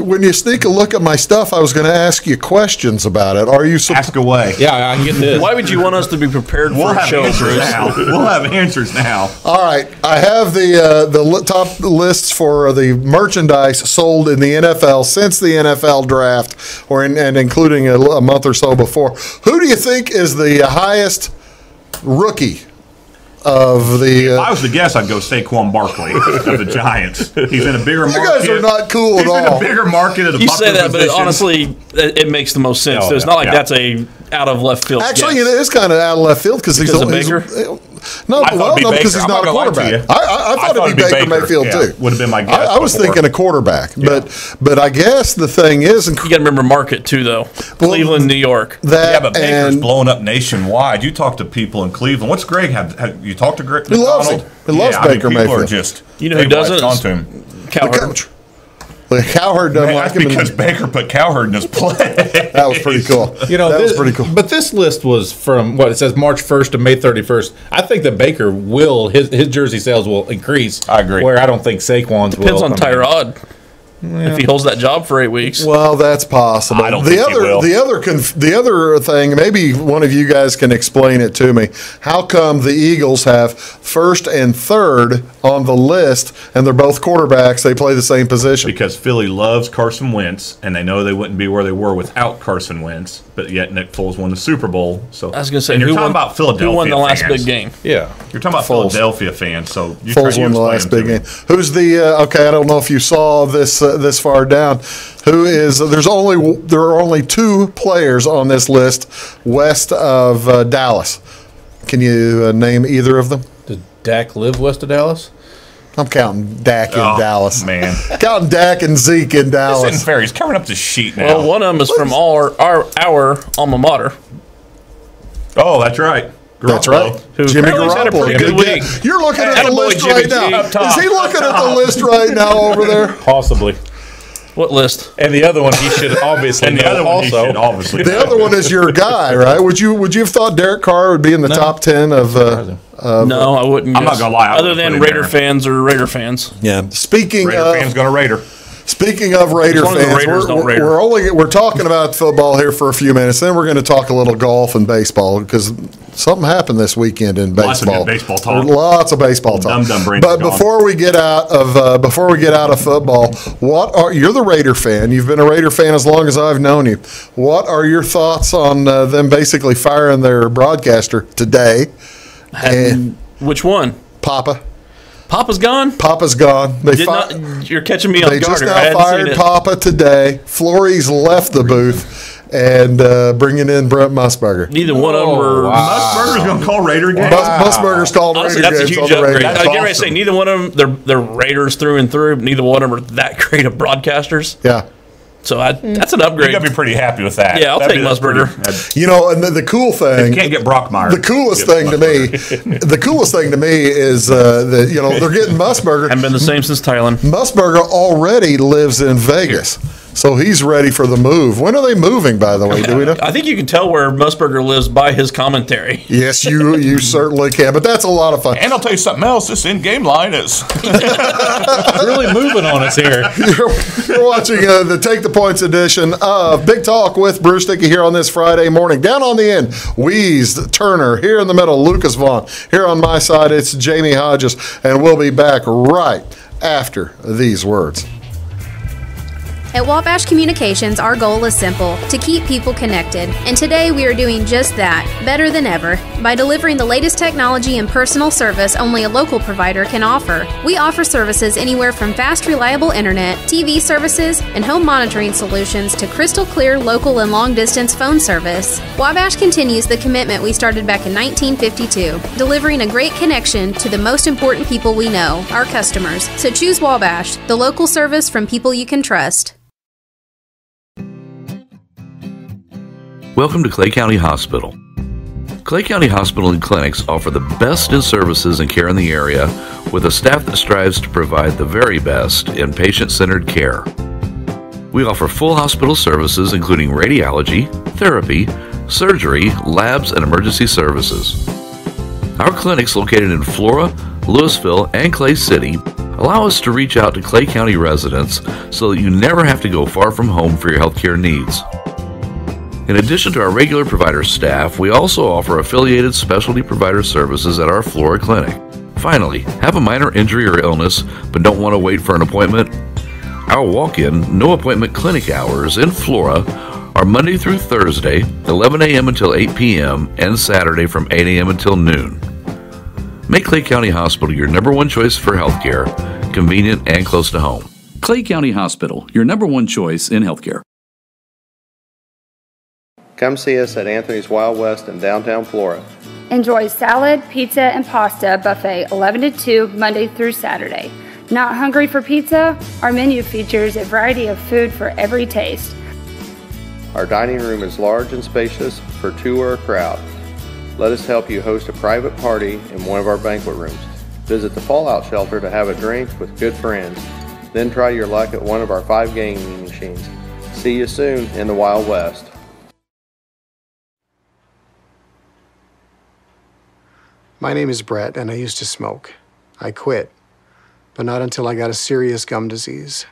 Speaker 1: when you sneak a look at my stuff, I was going to ask you questions about it. Are you
Speaker 2: ask away?
Speaker 4: Yeah, I can get this.
Speaker 3: Why would you want us to be prepared for a show, Bruce?
Speaker 2: We'll have answers now.
Speaker 1: All right, I have the top lists for the merchandise sold in the NFL since the NFL draft, and including a month or so before. Who do you think is the highest rookie of the?
Speaker 2: If I was to guess, I'd go Saquon Barkley of the Giants. He's in a bigger market.
Speaker 1: You guys are not cool at all.
Speaker 2: He's in a bigger market at a
Speaker 3: You
Speaker 2: popular
Speaker 3: say that,
Speaker 2: position.
Speaker 3: but honestly, it makes the most sense. It's not like that's a out of left field.
Speaker 1: Actually,
Speaker 3: guess.
Speaker 1: it is kind of out of left field because he's
Speaker 3: of Baker.
Speaker 1: Because he's not a quarterback. I thought it'd be Baker Mayfield too.
Speaker 2: Would have been my guess.
Speaker 1: I was thinking a quarterback, but I guess the thing is,
Speaker 3: you got to remember market too, though. Cleveland, New York.
Speaker 2: But Baker's blowing up nationwide. You talk to people in Cleveland. What's Greg have you talked to Greg?
Speaker 1: He loves him. He loves Baker Mayfield.
Speaker 2: People are just
Speaker 3: who doesn't?
Speaker 2: Onto him.
Speaker 3: Cowherd.
Speaker 1: Cowherd doesn't like him
Speaker 2: because Baker put Cowherd in his play.
Speaker 1: That was pretty cool. That was pretty cool.
Speaker 4: But this list was from it says March 1st to May 31st. I think that Baker his jersey sales will increase.
Speaker 2: I agree.
Speaker 4: Where I don't think Saquon's
Speaker 3: Depends on Tyrod. If he holds that job for 8 weeks.
Speaker 1: Well, that's possible.
Speaker 2: I don't think he will.
Speaker 1: The other thing, maybe one of you guys can explain it to me. How come the Eagles have first and third on the list, and they're both quarterbacks? They play the same position.
Speaker 2: Because Philly loves Carson Wentz, and they know they wouldn't be where they were without Carson Wentz. But yet Nick Foles won the Super Bowl. So
Speaker 3: I was going to say,
Speaker 2: you're talking about Philadelphia.
Speaker 3: Who won the last
Speaker 2: fans.
Speaker 3: big game?
Speaker 4: Yeah,
Speaker 2: you're talking about Philadelphia fans. So
Speaker 1: Foles won the last big game. Who's the? Okay, I don't know if you saw this far down. Who is? There are only 2 players on this list west of Dallas. Can you name either of them?
Speaker 4: Does Dak live west of Dallas?
Speaker 1: I'm counting Dak in Dallas.
Speaker 2: Man.
Speaker 1: Counting Dak and Zeke in
Speaker 2: This
Speaker 1: Dallas.
Speaker 2: isn't fair. He's covering up the sheet now.
Speaker 3: Well, one of them is from our alma mater.
Speaker 2: Oh, that's right.
Speaker 1: That's right.
Speaker 3: Jimmy Garoppolo's had a pretty good week.
Speaker 1: You're looking at the list
Speaker 3: Jimmy
Speaker 1: right now.
Speaker 3: G.
Speaker 1: Is he looking at the list right now over there?
Speaker 4: Possibly.
Speaker 3: What list?
Speaker 4: And the other one he should obviously know also.
Speaker 1: The other one is your guy, right? Would you have thought Derek Carr would be in the top 10 of
Speaker 3: No, I wouldn't.
Speaker 2: I'm not
Speaker 3: guess.
Speaker 2: gonna lie, I
Speaker 3: Other
Speaker 2: would've
Speaker 3: than
Speaker 2: put him
Speaker 3: Raider
Speaker 2: there.
Speaker 3: fans or Raider fans.
Speaker 1: Yeah. Speaking
Speaker 2: Raider
Speaker 1: of
Speaker 2: fans gonna Raider.
Speaker 1: Speaking of Raider
Speaker 3: As long as the
Speaker 1: fans,
Speaker 3: Raiders don't Raider.
Speaker 1: we're talking about football here for a few minutes. Then we're going to talk a little golf and baseball because something happened this weekend in
Speaker 2: Lots of
Speaker 1: baseball.
Speaker 2: good baseball talk.
Speaker 1: Lots of baseball talk.
Speaker 2: Dumb brains
Speaker 1: But
Speaker 2: gone.
Speaker 1: before we get out of football, you're the Raider fan? You've been a Raider fan as long as I've known you. What are your thoughts on them basically firing their broadcaster today? And
Speaker 3: Which one?
Speaker 1: Papa.
Speaker 3: Papa's gone.
Speaker 1: Papa's gone.
Speaker 3: You're catching me off
Speaker 1: They
Speaker 3: guard.
Speaker 1: just
Speaker 3: here. I
Speaker 1: now
Speaker 3: hadn't seen
Speaker 1: fired
Speaker 3: it.
Speaker 1: Papa today. Flores left the booth and bringing in Brent Musburger.
Speaker 3: Neither one of them were.
Speaker 2: Musburger's going to call Raider games.
Speaker 1: Musburger's called
Speaker 3: Honestly,
Speaker 1: Raider
Speaker 3: that's a
Speaker 1: games
Speaker 3: huge
Speaker 1: on the
Speaker 3: upgrade.
Speaker 1: radio.
Speaker 3: I was getting ready to say neither one of them. They're Raiders through and through. But neither one of them are that great of broadcasters.
Speaker 1: Yeah.
Speaker 3: So that's an upgrade.
Speaker 2: You got to be pretty happy with that.
Speaker 3: Yeah, I'll take Musburger.
Speaker 1: You know, and the cool thing.
Speaker 2: You can't get Brockmeyer.
Speaker 1: The coolest thing to me is that they're getting Musburger.
Speaker 3: Haven't been the same since Thailand.
Speaker 1: Musburger already lives in Vegas, so he's ready for the move. When are they moving? By the way, do we know?
Speaker 3: I think you can tell where Musburger lives by his commentary.
Speaker 1: Yes, you certainly can. But that's a lot of fun.
Speaker 2: And I'll tell you something else. This in-game line is
Speaker 4: really moving on us here.
Speaker 1: You're watching the Take the Points edition of Big Talk with Bruce Dickey here on this Friday morning. Down on the end, Wheeze Turner. Here in the middle, Lucas Vaughn. Here on my side, it's Jamie Hodges. And we'll be back right after these words.
Speaker 9: At Wabash Communications, our goal is simple, to keep people connected. And today we are doing just that, better than ever, by delivering the latest technology and personal service only a local provider can offer. We offer services anywhere from fast, reliable internet, TV services, and home monitoring solutions to crystal clear local and long-distance phone service. Wabash continues the commitment we started back in 1952, delivering a great connection to the most important people we know, our customers. So choose Wabash, the local service from people you can trust.
Speaker 8: Welcome to Clay County Hospital. Clay County Hospital and Clinics offer the best in services and care in the area with a staff that strives to provide the very best in patient-centered care. We offer full hospital services including radiology, therapy, surgery, labs, and emergency services. Our clinics located in Flora, Louisville, and Clay City allow us to reach out to Clay County residents so that you never have to go far from home for your healthcare needs. In addition to our regular provider staff, we also offer affiliated specialty provider services at our Flora clinic. Finally, have a minor injury or illness but don't want to wait for an appointment? Our walk-in, no-appointment clinic hours in Flora are Monday through Thursday, 11 a.m. until 8 p.m., and Saturday from 8 a.m. until noon. Make Clay County Hospital your number one choice for healthcare, convenient and close to home.
Speaker 5: Clay County Hospital, your number one choice in healthcare.
Speaker 6: Come see us at Anthony's Wild West in downtown Flora.
Speaker 7: Enjoy salad, pizza, and pasta buffet 11 to 2 Monday through Saturday. Not hungry for pizza? Our menu features a variety of food for every taste.
Speaker 6: Our dining room is large and spacious for two or a crowd. Let us help you host a private party in one of our banquet rooms. Visit the Fallout Shelter to have a drink with good friends. Then try your luck at one of our 5 gaming machines. See you soon in the Wild West.
Speaker 15: My name is Brett, and I used to smoke. I quit, but not until I got a serious gum disease.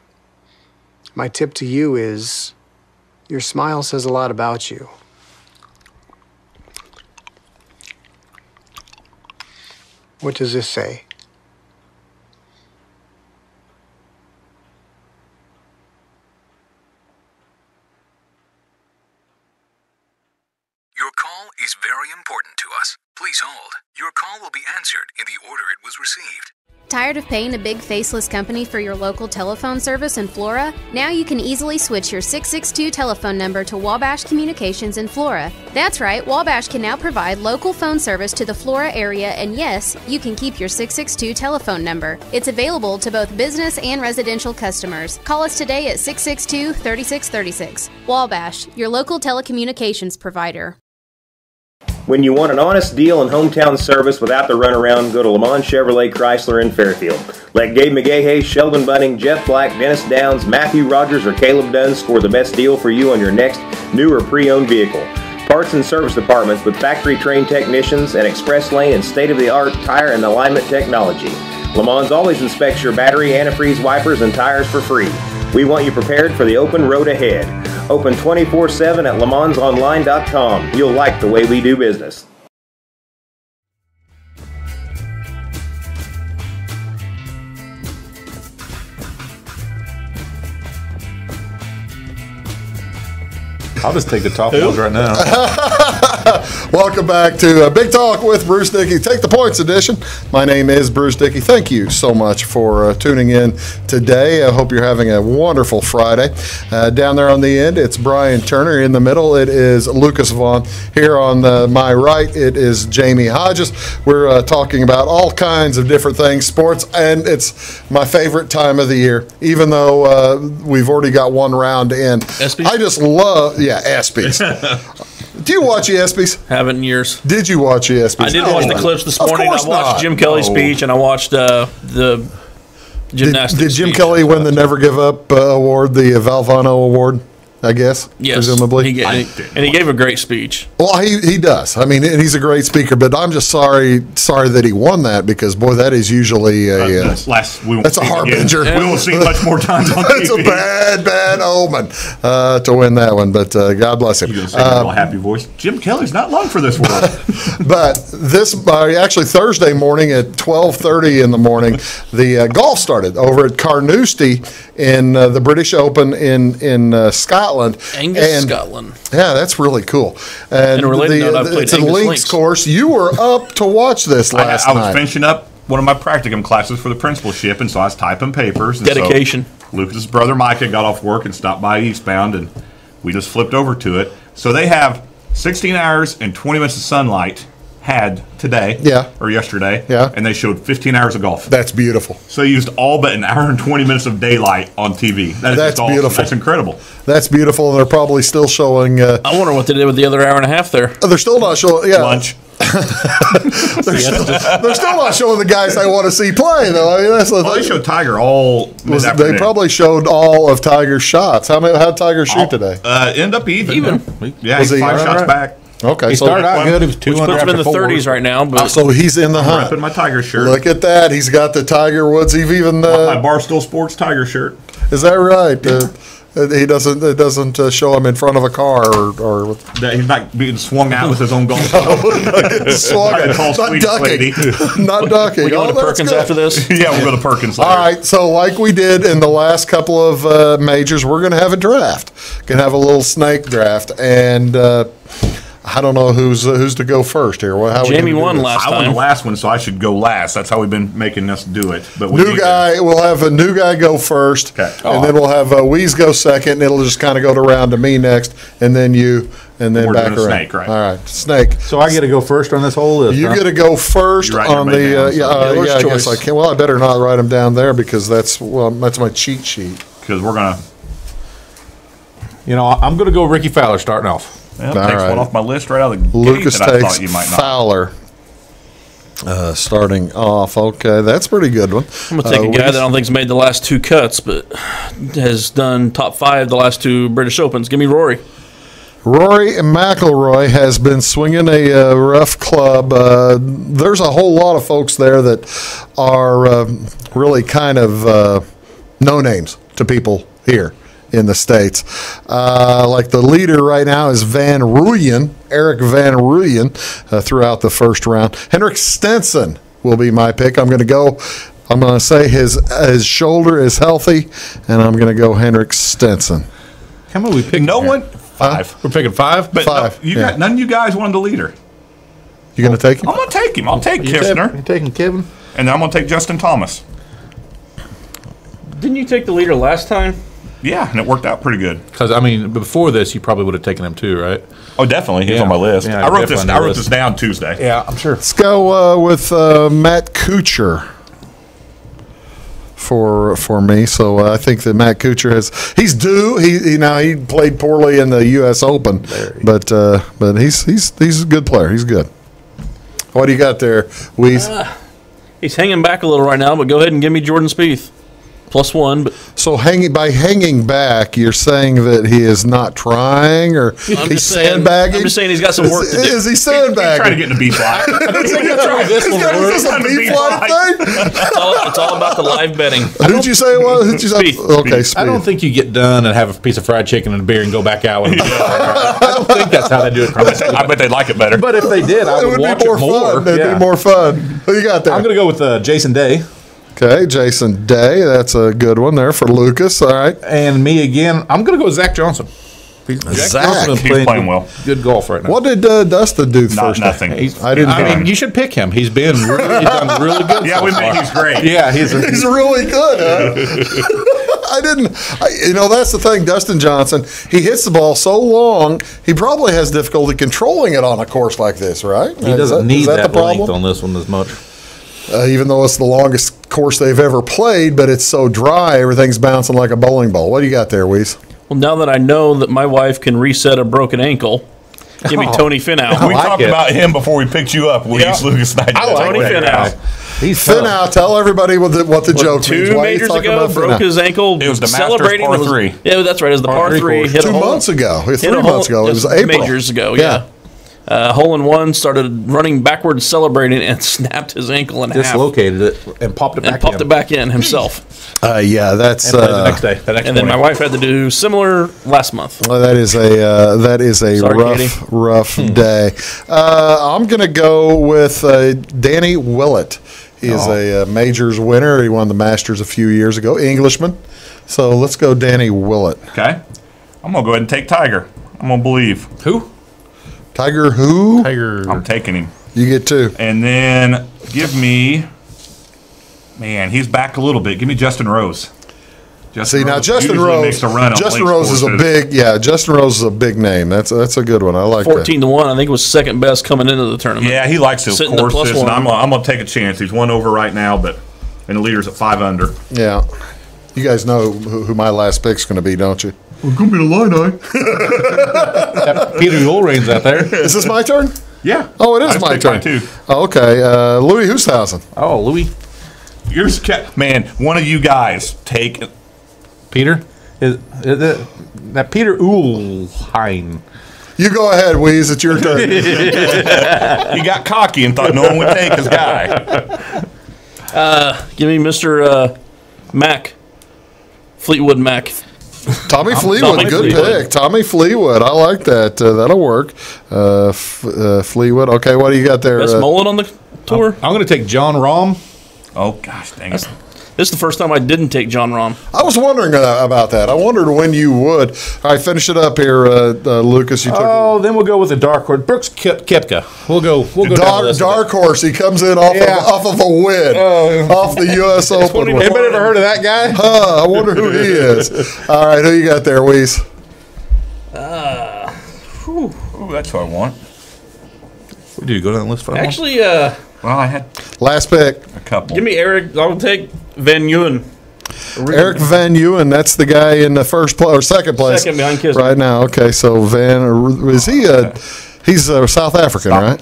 Speaker 15: My tip to you is, your smile says a lot about you. What does this say?
Speaker 12: Your call is very important to us. Please hold. Your call will be answered in the order it was received.
Speaker 9: Tired of paying a big faceless company for your local telephone service in Flora? Now you can easily switch your 662 telephone number to Wabash Communications in Flora. That's right, Wabash can now provide local phone service to the Flora area, and yes, you can keep your 662 telephone number. It's available to both business and residential customers. Call us today at 662-3636. Wabash, your local telecommunications provider.
Speaker 10: When you want an honest deal and hometown service without the runaround, go to Lamont Chevrolet Chrysler in Fairfield. Let Gabe McGahey, Sheldon Bunning, Jeff Black, Dennis Downs, Matthew Rogers, or Caleb Dunn score the best deal for you on your next new or pre-owned vehicle. Parts and service departments with factory-trained technicians and express lane and state-of-the-art tire and alignment technology. Lamont always inspects your battery, antifreeze, wipers, and tires for free. We want you prepared for the open road ahead. Open 24/7 at LeMansOnline.com. You'll like the way we do business.
Speaker 4: I'll just take the top ones right now.
Speaker 1: Welcome back to Big Talk with Bruce Dickey. Take the Points edition. My name is Bruce Dickey. Thank you so much for tuning in today. I hope you're having a wonderful Friday. Down there on the end, it's Brian Turner. In the middle, it is Lucas Vaughn. Here on my right, it is Jamie Hodges. We're talking about all kinds of different things, sports, and it's my favorite time of the year, even though we've already got one round in.
Speaker 3: ESPYs?
Speaker 1: I just love, ESPYs. Do you watch ESPYs?
Speaker 3: Haven't in years.
Speaker 1: Did you watch ESPYs?
Speaker 3: I did watch the clips this morning.
Speaker 1: Of course
Speaker 3: I watched
Speaker 1: not.
Speaker 3: Jim Kelly's speech, and I watched the gymnastics.
Speaker 1: Did Jim
Speaker 3: speech.
Speaker 1: Kelly win the Never Give Up award, the Valvano award? I guess.
Speaker 3: Yes,
Speaker 1: presumably.
Speaker 3: and he gave a great speech.
Speaker 1: Well, he does. I mean, and he's a great speaker. But I'm just sorry that he won that, because boy, that is usually that's a harbinger.
Speaker 2: We won't see much more times on
Speaker 1: It's
Speaker 2: TV.
Speaker 1: a bad omen to win that one. But God bless him.
Speaker 2: You're going to say in a little happy voice, Jim Kelly's not long for this world.
Speaker 1: But this actually Thursday morning at 12:30 in the morning, the golf started over at Carnoustie in the British Open in Scotland.
Speaker 3: Scotland.
Speaker 1: Yeah, that's really cool. And
Speaker 3: a related note, I've played
Speaker 1: it's a
Speaker 3: Angus
Speaker 1: links
Speaker 3: Links.
Speaker 1: course. You were up to watch this last
Speaker 2: I was
Speaker 1: night.
Speaker 2: finishing up one of my practicum classes for the principalship, and so I was typing papers. And
Speaker 3: Dedication.
Speaker 2: So Lucas's brother Micah got off work and stopped by Eastbound, and we just flipped over to it. So they have 16 hours and 20 minutes of sunlight had today, or yesterday, and they showed 15 hours of golf.
Speaker 1: That's beautiful.
Speaker 2: So they used all but an hour and 20 minutes of daylight on TV. That's just awesome.
Speaker 1: Beautiful.
Speaker 2: That's incredible.
Speaker 1: That's beautiful, and they're probably still showing.
Speaker 3: I wonder what they did with the other hour and a half there.
Speaker 1: They're still not showing. Yeah,
Speaker 2: lunch.
Speaker 1: They're still not showing the guys I want to see play, though. I mean, that's the thing.
Speaker 2: They showed Tiger all mid-afternoon.
Speaker 1: They probably showed all of Tiger's shots. How'd Tiger shoot today?
Speaker 2: End up even. Yeah,
Speaker 1: Was
Speaker 2: he's
Speaker 1: he
Speaker 2: 5 shots back.
Speaker 1: Okay,
Speaker 4: He started out good. He was 2
Speaker 3: Which
Speaker 4: under
Speaker 3: puts him in
Speaker 4: after
Speaker 3: the
Speaker 4: 4.
Speaker 3: 30s right now. But
Speaker 1: So he's in the hunt.
Speaker 2: Repping my Tiger shirt.
Speaker 1: Look at that. He's got the Tiger Woods. He's even
Speaker 2: my Barstool Sports Tiger shirt.
Speaker 1: Is that right? He doesn't. It doesn't show him in front of a car or
Speaker 2: That he's not being swung out with his own golf club.
Speaker 1: not ducking. Not ducking.
Speaker 3: we going to Perkins after this?
Speaker 2: Yeah, we'll go to Perkins later.
Speaker 1: All right, so like we did in the last couple of majors, we're going to have a draft. Going to have a little snake draft, and I don't know who's to go first here. How
Speaker 3: Jamie won last
Speaker 2: I
Speaker 3: time.
Speaker 2: won the last one, so I should go last. That's how we've been making us do it. But we
Speaker 1: New guy. We'll have a new guy go first, and then we'll have Weeze go second, and it'll just kind of go around to me next, and then you, and then
Speaker 2: We're
Speaker 1: back
Speaker 2: doing a
Speaker 1: around.
Speaker 2: snake, right?
Speaker 1: All right, snake.
Speaker 4: So I get to go first on this whole list.
Speaker 1: You
Speaker 4: huh?
Speaker 1: get to go first
Speaker 2: You write your
Speaker 1: on
Speaker 2: name
Speaker 1: the
Speaker 2: down, so
Speaker 1: I
Speaker 3: choice.
Speaker 1: guess I can. Well, I better not write them down there because that's my cheat sheet.
Speaker 2: Because we're going to
Speaker 4: I'm going to go Ricky Fowler starting off.
Speaker 2: take
Speaker 1: right.
Speaker 2: one off my list right out of the
Speaker 1: Lucas
Speaker 2: gate that I
Speaker 1: takes
Speaker 2: thought you might not.
Speaker 1: Fowler. Starting off, okay, that's a pretty good one.
Speaker 3: I'm going to take a guy that I don't think's made the last 2 cuts, but has done top 5 the last 2 British Opens. Give me Rory.
Speaker 1: Rory McIlroy has been swinging a rough club. There's a whole lot of folks there that are really kind of no names to people here in the States. Like the leader right now is Eric Van Rooyen throughout the first round. Henrik Stenson will be my pick. I'm going to say his shoulder is healthy, and I'm going to go Henrik Stenson.
Speaker 4: How many we picking?
Speaker 2: No
Speaker 4: here?
Speaker 2: one. 5.
Speaker 4: We're picking 5?
Speaker 2: But
Speaker 1: 5,
Speaker 2: no, none of you guys wanted the leader.
Speaker 1: You going to take him?
Speaker 2: I'm going to take him. I'll take Kistner.
Speaker 4: You taking Kevin?
Speaker 2: And then I'm going to take Justin Thomas.
Speaker 3: Didn't you take the leader last time?
Speaker 2: Yeah, and it worked out pretty good.
Speaker 4: Because, I mean, before this, you probably would have taken him too, right?
Speaker 2: Oh, definitely. He's on my list.
Speaker 4: Yeah,
Speaker 2: I wrote this down Tuesday.
Speaker 4: Yeah, I'm sure.
Speaker 1: Let's go with Matt Kuchar for me. So I think that Matt Kuchar he's due. He played poorly in the U.S. Open, but he's a good player. He's good. What do you got there, Weeze?
Speaker 3: He's hanging back a little right now, but go ahead and give me Jordan Spieth. +1. But
Speaker 1: so hanging back, you're saying that he is not trying, or he's sandbagging?
Speaker 3: I'm just saying he's got some work to do.
Speaker 1: Is he sandbagging?
Speaker 2: He's trying to get in the B-fly.
Speaker 1: Is this a B-fly thing?
Speaker 3: It's all about the live betting.
Speaker 1: Who'd you say it was?
Speaker 3: Spieth.
Speaker 1: Okay, Spieth.
Speaker 4: I don't think you get done and have a piece of fried chicken and a beer and go back out with it. I don't think that's how they do it.
Speaker 2: I bet they'd like it better.
Speaker 4: But if they did, I would watch it more.
Speaker 1: It'd be more fun. Who you got there?
Speaker 4: I'm going to go with Jason Day.
Speaker 1: Okay, Jason Day. That's a good one there for Lucas. All right.
Speaker 4: And me again, I'm going to go with Zach Johnson.
Speaker 2: He's playing well.
Speaker 4: Good golf right now.
Speaker 1: What did Dustin do first?
Speaker 2: Nothing.
Speaker 4: I mean, you should pick him. He's been he's done really good.
Speaker 2: Yeah, he's great.
Speaker 4: Yeah, he's
Speaker 1: really good. Huh? That's the thing. Dustin Johnson, he hits the ball so long, he probably has difficulty controlling it on a course like this, right?
Speaker 4: He doesn't need that length on this one as much.
Speaker 1: Even though it's the longest course they've ever played, but it's so dry, everything's bouncing like a bowling ball. What do you got there, Weeze?
Speaker 3: Well, now that I know that my wife can reset a broken ankle, give me Tony Finau.
Speaker 2: We talked about him before we picked you up, Weeze. Lucas and I did.
Speaker 3: Tony Finau.
Speaker 1: He's Finau. Tell everybody what the joke means.
Speaker 3: 2 majors ago, broke his ankle.
Speaker 2: It was the
Speaker 3: celebrating
Speaker 2: Masters par 3.
Speaker 3: Yeah, that's right. It was the par 3.
Speaker 1: 2 months ago. 3 months ago. It was April.
Speaker 3: Majors ago, yeah. Hole in one, started running backwards, celebrating, and snapped his ankle in half.
Speaker 4: Dislocated it and popped it back in
Speaker 3: himself.
Speaker 1: Yeah, that's
Speaker 4: the next day.
Speaker 3: And then my wife had to do similar last month.
Speaker 1: Well, that is a rough day. I'm going to go with Danny Willett. He is a majors winner. He won the Masters a few years ago. Englishman. So let's go Danny Willett.
Speaker 2: Okay. I'm going to go ahead and take Tiger. I'm going to believe.
Speaker 4: Who?
Speaker 1: Tiger who?
Speaker 2: I'm taking him.
Speaker 1: You get 2.
Speaker 2: And then give me, he's back a little bit. Give me Justin Rose.
Speaker 1: Justin Rose
Speaker 2: makes a run.
Speaker 1: Justin Rose is Justin Rose is a big name. That's a good one. I like
Speaker 3: 14 to 1. I think it was second best coming into the tournament.
Speaker 2: Yeah, he likes those courses, and I'm going to take a chance. He's 1 over right now, and the leader's at 5 under.
Speaker 1: Yeah. You guys know who my last pick's going to be, don't you?
Speaker 2: Well, it's going to be the line,
Speaker 4: Peter Ulrein's out there.
Speaker 1: Is this my turn?
Speaker 2: Yeah.
Speaker 1: Oh, it is my turn.
Speaker 2: Too.
Speaker 1: Oh, okay. Louis Hoosthausen.
Speaker 4: Oh, Louis.
Speaker 2: One of you guys take
Speaker 4: Peter. Is that Peter Ulrein?
Speaker 1: You go ahead, Weeze. It's your turn.
Speaker 2: He got cocky and thought no one would take his guy.
Speaker 3: Give me Mr. Mac. Fleetwood Mac.
Speaker 1: Tommy Fleetwood, good pick. Tommy Fleetwood, I like that. That'll work. Fleetwood. Okay, what do you got there?
Speaker 3: Best mullet on the tour?
Speaker 4: I'm going to take John Rahm.
Speaker 2: Oh, gosh, dang it.
Speaker 3: This is the first time I didn't take John Rahm.
Speaker 1: I was wondering about that. I wondered when you would. All right, finish it up here, Lucas.
Speaker 4: Then we'll go with the dark horse, Brooks Koepka. We'll go
Speaker 1: dark horse. He comes in off of a win, off the U.S. Open.
Speaker 4: Anybody ever heard of that guy?
Speaker 1: I wonder who he is. All right, who you got there, Weeze?
Speaker 2: That's what I want.
Speaker 4: What do you go down the list for?
Speaker 3: Actually,
Speaker 2: well, I had
Speaker 1: last pick.
Speaker 2: A couple.
Speaker 3: Give me Eric. I will take Van Ewen.
Speaker 1: Eric Van Ewen, that's the guy in the second place.
Speaker 3: Second behind Kisner.
Speaker 1: Right now. Okay, so is he he's South African, right?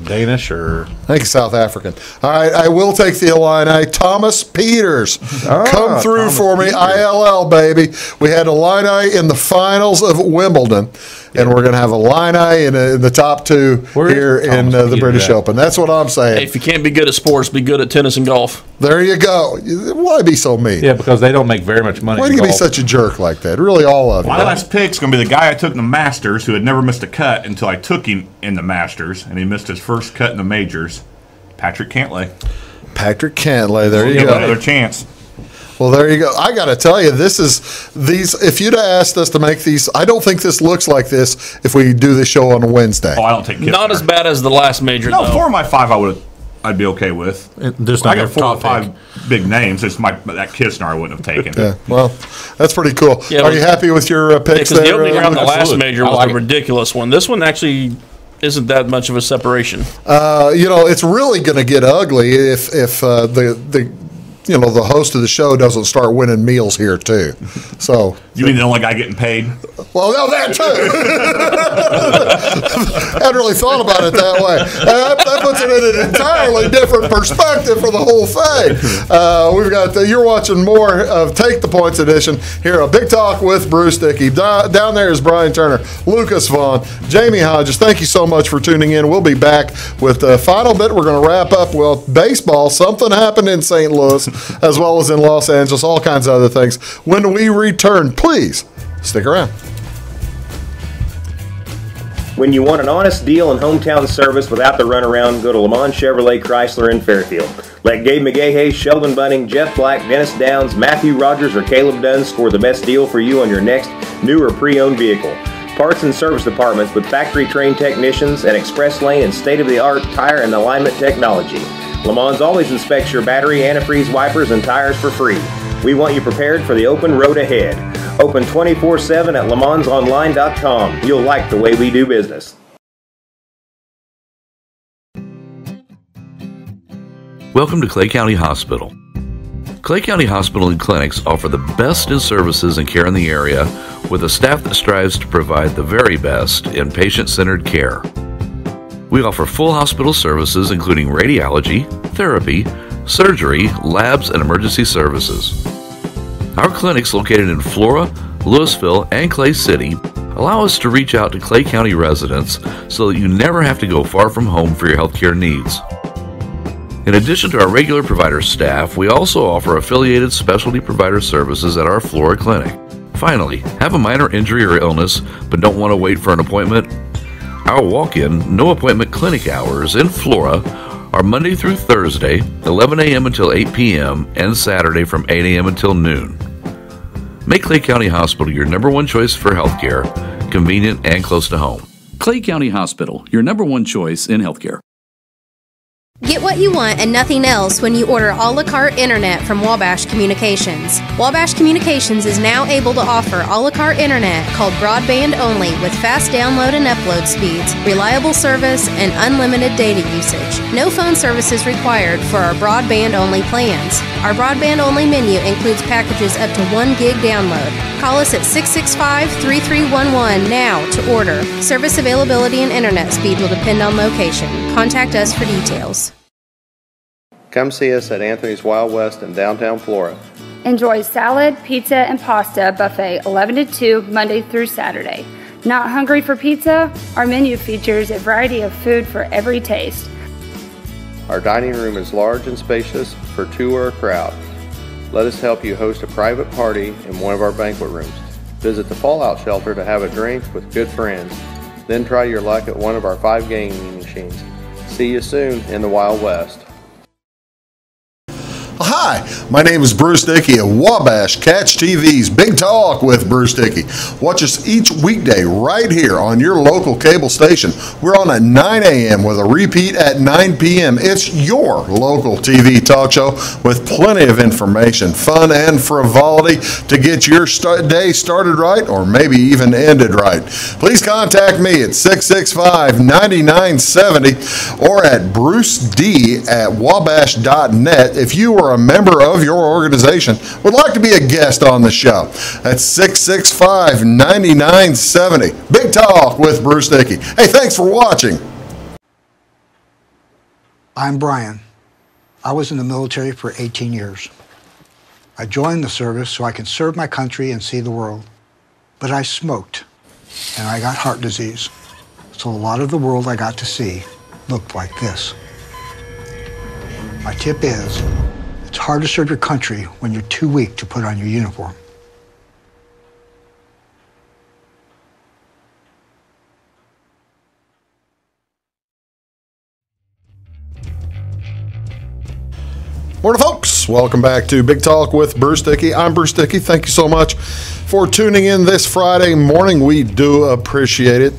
Speaker 4: Danish or
Speaker 1: I think he's South African. All right, I will take the Illini. Thomas Peters, come through for me. ILL, baby. We had Illini in the finals of Wimbledon, and we're going to have Illini in the top 2 here in the British Open. That's what I'm saying.
Speaker 3: Hey, if you can't be good at sports, be good at tennis and golf.
Speaker 1: There you go. Why be so mean?
Speaker 4: Yeah, because they don't make very much money.
Speaker 1: Why do you be such a jerk like that? Really, all of you.
Speaker 2: My last pick's going to be the guy I took in the Masters who had never missed a cut until I took him in the Masters, and he missed his first cut in the majors. Patrick Cantlay.
Speaker 1: Patrick Cantlay. There you go.
Speaker 2: Another chance.
Speaker 1: Well, there you go. I got to tell you, if you'd have asked us to make these, I don't think this looks like this if we do the show on a Wednesday.
Speaker 2: Oh, I don't take Kisner.
Speaker 3: Not as bad as the last major,
Speaker 2: No,
Speaker 3: though.
Speaker 2: 4 of my 5 I would have I'd be okay with.
Speaker 4: There's
Speaker 2: I
Speaker 4: not
Speaker 2: got 4 or
Speaker 4: topic.
Speaker 2: 5 big names. It's that Kistner I wouldn't have taken.
Speaker 1: Yeah, well, that's pretty cool.
Speaker 3: Yeah,
Speaker 1: Are you happy with your picks
Speaker 3: Because
Speaker 1: there?
Speaker 3: the opening round, the last
Speaker 4: absolutely.
Speaker 3: major
Speaker 4: I
Speaker 3: was
Speaker 4: like
Speaker 3: a
Speaker 4: it.
Speaker 3: ridiculous one. This one actually isn't that much of a separation.
Speaker 1: It's really going to get ugly if the host of the show doesn't start winning meals here too. So
Speaker 2: You mean the only guy getting paid?
Speaker 1: well, no, that too. I hadn't really thought about it that way. That puts it in an entirely different perspective for the whole thing. We've got you're watching more of Take the Points edition here. A Big Talk with Bruce Dickey. Down there is Brian Turner, Lucas Vaughn, Jamie Hodges. Thank you so much for tuning in. We'll be back with the final bit. We're going to wrap up. Well, baseball. Something happened in St. Louis as well as in Los Angeles. All kinds of other things. When we return, please stick around.
Speaker 10: When you want an honest deal and hometown service without the runaround, go to Lamont Chevrolet Chrysler in Fairfield. Let Gabe McGahey, Sheldon Bunning, Jeff Black, Dennis Downs, Matthew Rogers, or Caleb Dunn score the best deal for you on your next new or pre-owned vehicle. Parts and service departments with factory-trained technicians and express lane and state-of-the-art tire and alignment technology. Lamont always inspects your battery, antifreeze, wipers, and tires for free. We want you prepared for the open road ahead. Open 24/7 at LeMansOnline.com. You'll like the way we do business.
Speaker 8: Welcome to Clay County Hospital. Clay County Hospital and clinics offer the best in services and care in the area with a staff that strives to provide the very best in patient-centered care. We offer full hospital services including radiology, therapy, surgery, labs, and emergency services. Our clinics located in Flora, Louisville, and Clay City allow us to reach out to Clay County residents so that you never have to go far from home for your healthcare needs. In addition to our regular provider staff, we also offer affiliated specialty provider services at our Flora clinic. Finally, have a minor injury or illness but don't want to wait for an appointment? Our walk-in, no-appointment clinic hours in Flora are Monday through Thursday, 11 a.m. until 8 p.m., and Saturday from 8 a.m. until noon. Make Clay County Hospital your number one choice for healthcare, convenient and close to home.
Speaker 5: Clay County Hospital, your number one choice in healthcare.
Speaker 9: Get what you want and nothing else when you order a la carte internet from Wabash Communications. Wabash Communications is now able to offer a la carte internet called broadband only with fast download and upload speeds, reliable service, and unlimited data usage. No phone service is required for our broadband only plans. Our broadband only menu includes packages up to 1 gig download. Call us at 665-3311 now to order. Service availability and internet speed will depend on location. Contact us for details.
Speaker 6: Come see us at Anthony's Wild West in downtown Flora.
Speaker 7: Enjoy salad, pizza, and pasta buffet 11 to 2 Monday through Saturday. Not hungry for pizza? Our menu features a variety of food for every taste.
Speaker 6: Our dining room is large and spacious for 2 or a crowd. Let us help you host a private party in one of our banquet rooms. Visit the Fallout Shelter to have a drink with good friends. Then try your luck at one of our 5 gaming machines. See you soon in the Wild West.
Speaker 1: Hi, my name is Bruce Dickey of Wabash Catch TV's Big Talk with Bruce Dickey. Watch us each weekday right here on your local cable station. We're on at 9 a.m. with a repeat at 9 p.m. It's your local TV talk show with plenty of information, fun, and frivolity to get your day started right or maybe even ended right. Please contact me at 665-9970 or at bruced@wabash.net if you are a member of your organization would like to be a guest on the show. That's 665-9970. Big Talk with Bruce Dickey. Hey, thanks for watching.
Speaker 14: I'm Brian. I was in the military for 18 years. I joined the service so I can serve my country and see the world. But I smoked, and I got heart disease. So a lot of the world I got to see looked like this. My tip is, it's hard to serve your country when you're too weak to put on your uniform.
Speaker 1: Morning, folks. Welcome back to Big Talk with Bruce Dickey. I'm Bruce Dickey. Thank you so much for tuning in this Friday morning. We do appreciate it.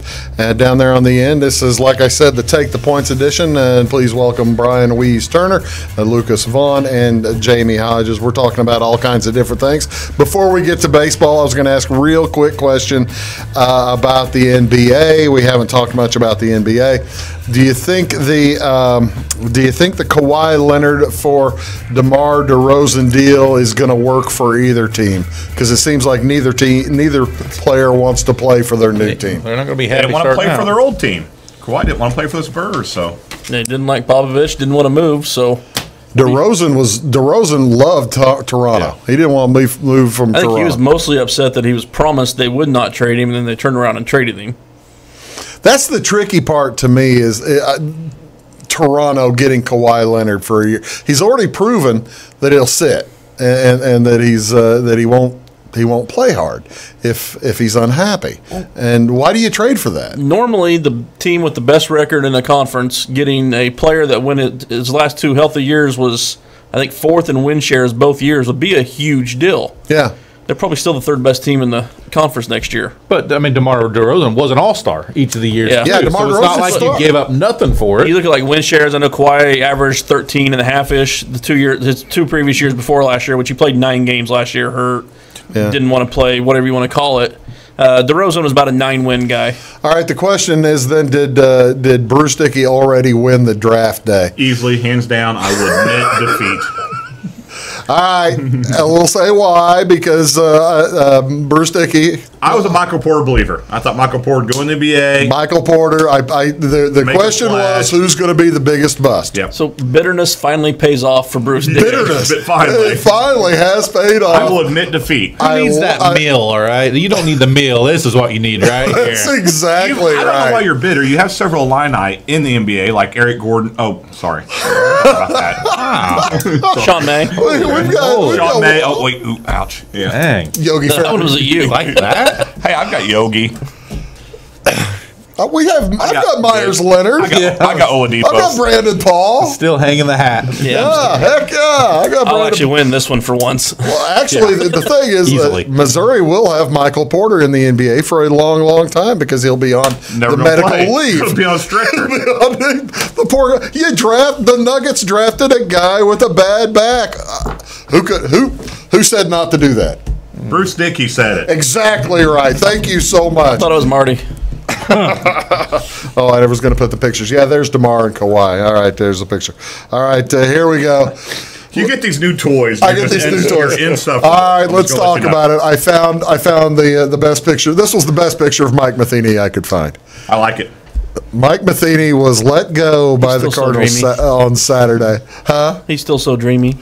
Speaker 1: Down there on the end, this is, like I said, the Take the Points edition. And please welcome Brian Wees Turner, Lucas Vaughn, and Jamie Hodges. We're talking about all kinds of different things. Before we get to baseball, I was going to ask a real quick question about the NBA. We haven't talked much about the NBA. Do you think the Kawhi Leonard for DeMar DeRozan deal is going to work for either team? Because it seems like neither player wants to play for their new team.
Speaker 4: They're not going to be happy.
Speaker 2: They didn't want to play for their old team. Kawhi didn't want to play for the Spurs, so
Speaker 3: they didn't like Popovich. Didn't want to move, so.
Speaker 1: DeRozan loved Toronto. Yeah. He didn't want to move from Toronto.
Speaker 3: I think he was mostly upset that he was promised they would not trade him, and then they turned around and traded him. That's
Speaker 1: the tricky part to me is Toronto getting Kawhi Leonard for a year. He's already proven that he'll sit and that he won't play hard if he's unhappy. And why do you trade for that?
Speaker 3: Normally, the team with the best record in the conference getting a player that when his last 2 healthy years was, I think, 4th in win shares both years would be a huge deal.
Speaker 1: Yeah.
Speaker 3: They're probably still the 3rd best team in the conference next year.
Speaker 4: But, I mean, DeMar DeRozan was an all-star each of the years.
Speaker 3: Yeah,
Speaker 4: DeMar DeRozan. It's not like you gave up nothing for it.
Speaker 3: You look at like win shares. I know Kawhi averaged 13.5-ish his 2 previous years before last year, which he played 9 games last year, hurt. Yeah. Didn't want to play, whatever you want to call it. DeRozan was about a 9-win guy.
Speaker 1: All right, the question is then, did Bruce Dickey already win the draft day?
Speaker 2: Easily, hands down, I would admit defeat.
Speaker 1: All right, we'll say why, because Bruce Dickey.
Speaker 2: I was a Michael Porter believer. I thought Michael Porter would go in the NBA.
Speaker 1: Michael Porter. The question was who's going to be the biggest bust.
Speaker 2: Yep.
Speaker 3: So bitterness finally pays off for Bruce Dickey.
Speaker 1: It finally has paid off.
Speaker 2: I will admit defeat.
Speaker 4: Who needs that meal, all right? You don't need the meal. This is what you need right here.
Speaker 1: That's exactly right.
Speaker 2: I don't know why you're bitter. You have several Illini in the NBA, like Eric Gordon. Oh, sorry. About that.
Speaker 3: Wow. Sean May.
Speaker 2: Sean May. Oh, wait. Ooh, ouch. Yeah.
Speaker 4: Dang.
Speaker 1: Yogi
Speaker 3: That one was at you.
Speaker 4: Like that?
Speaker 2: Hey, I've got Yogi.
Speaker 1: I've got Myers Leonard.
Speaker 2: I got Oladipo.
Speaker 1: I've got Brandon Paul.
Speaker 4: Still hanging the hat.
Speaker 1: Yeah, heck yeah. I got
Speaker 3: I'll actually win this one for once.
Speaker 1: Well, actually, the thing is that Missouri will have Michael Porter in the NBA for a long, long time because he'll be on the medical leave.
Speaker 2: He'll be on stretcher.
Speaker 1: The poor guy. The Nuggets drafted a guy with a bad back. Who said not to do that?
Speaker 2: Bruce Dickey said it.
Speaker 1: Exactly right. Thank you so much.
Speaker 3: I thought it was Marty.
Speaker 1: Oh, I was going to put the pictures. Yeah, there's DeMar and Kawhi. All right, there's the picture. All right, here we go.
Speaker 2: You get these new toys.
Speaker 1: I get these new toys.
Speaker 2: In stuff.
Speaker 1: All right, let's talk about it. I found the best picture. This was the best picture of Mike Matheny I could find.
Speaker 2: I like it.
Speaker 1: Mike Matheny was let go by the Cardinals on Saturday. Huh?
Speaker 3: He's still so dreamy.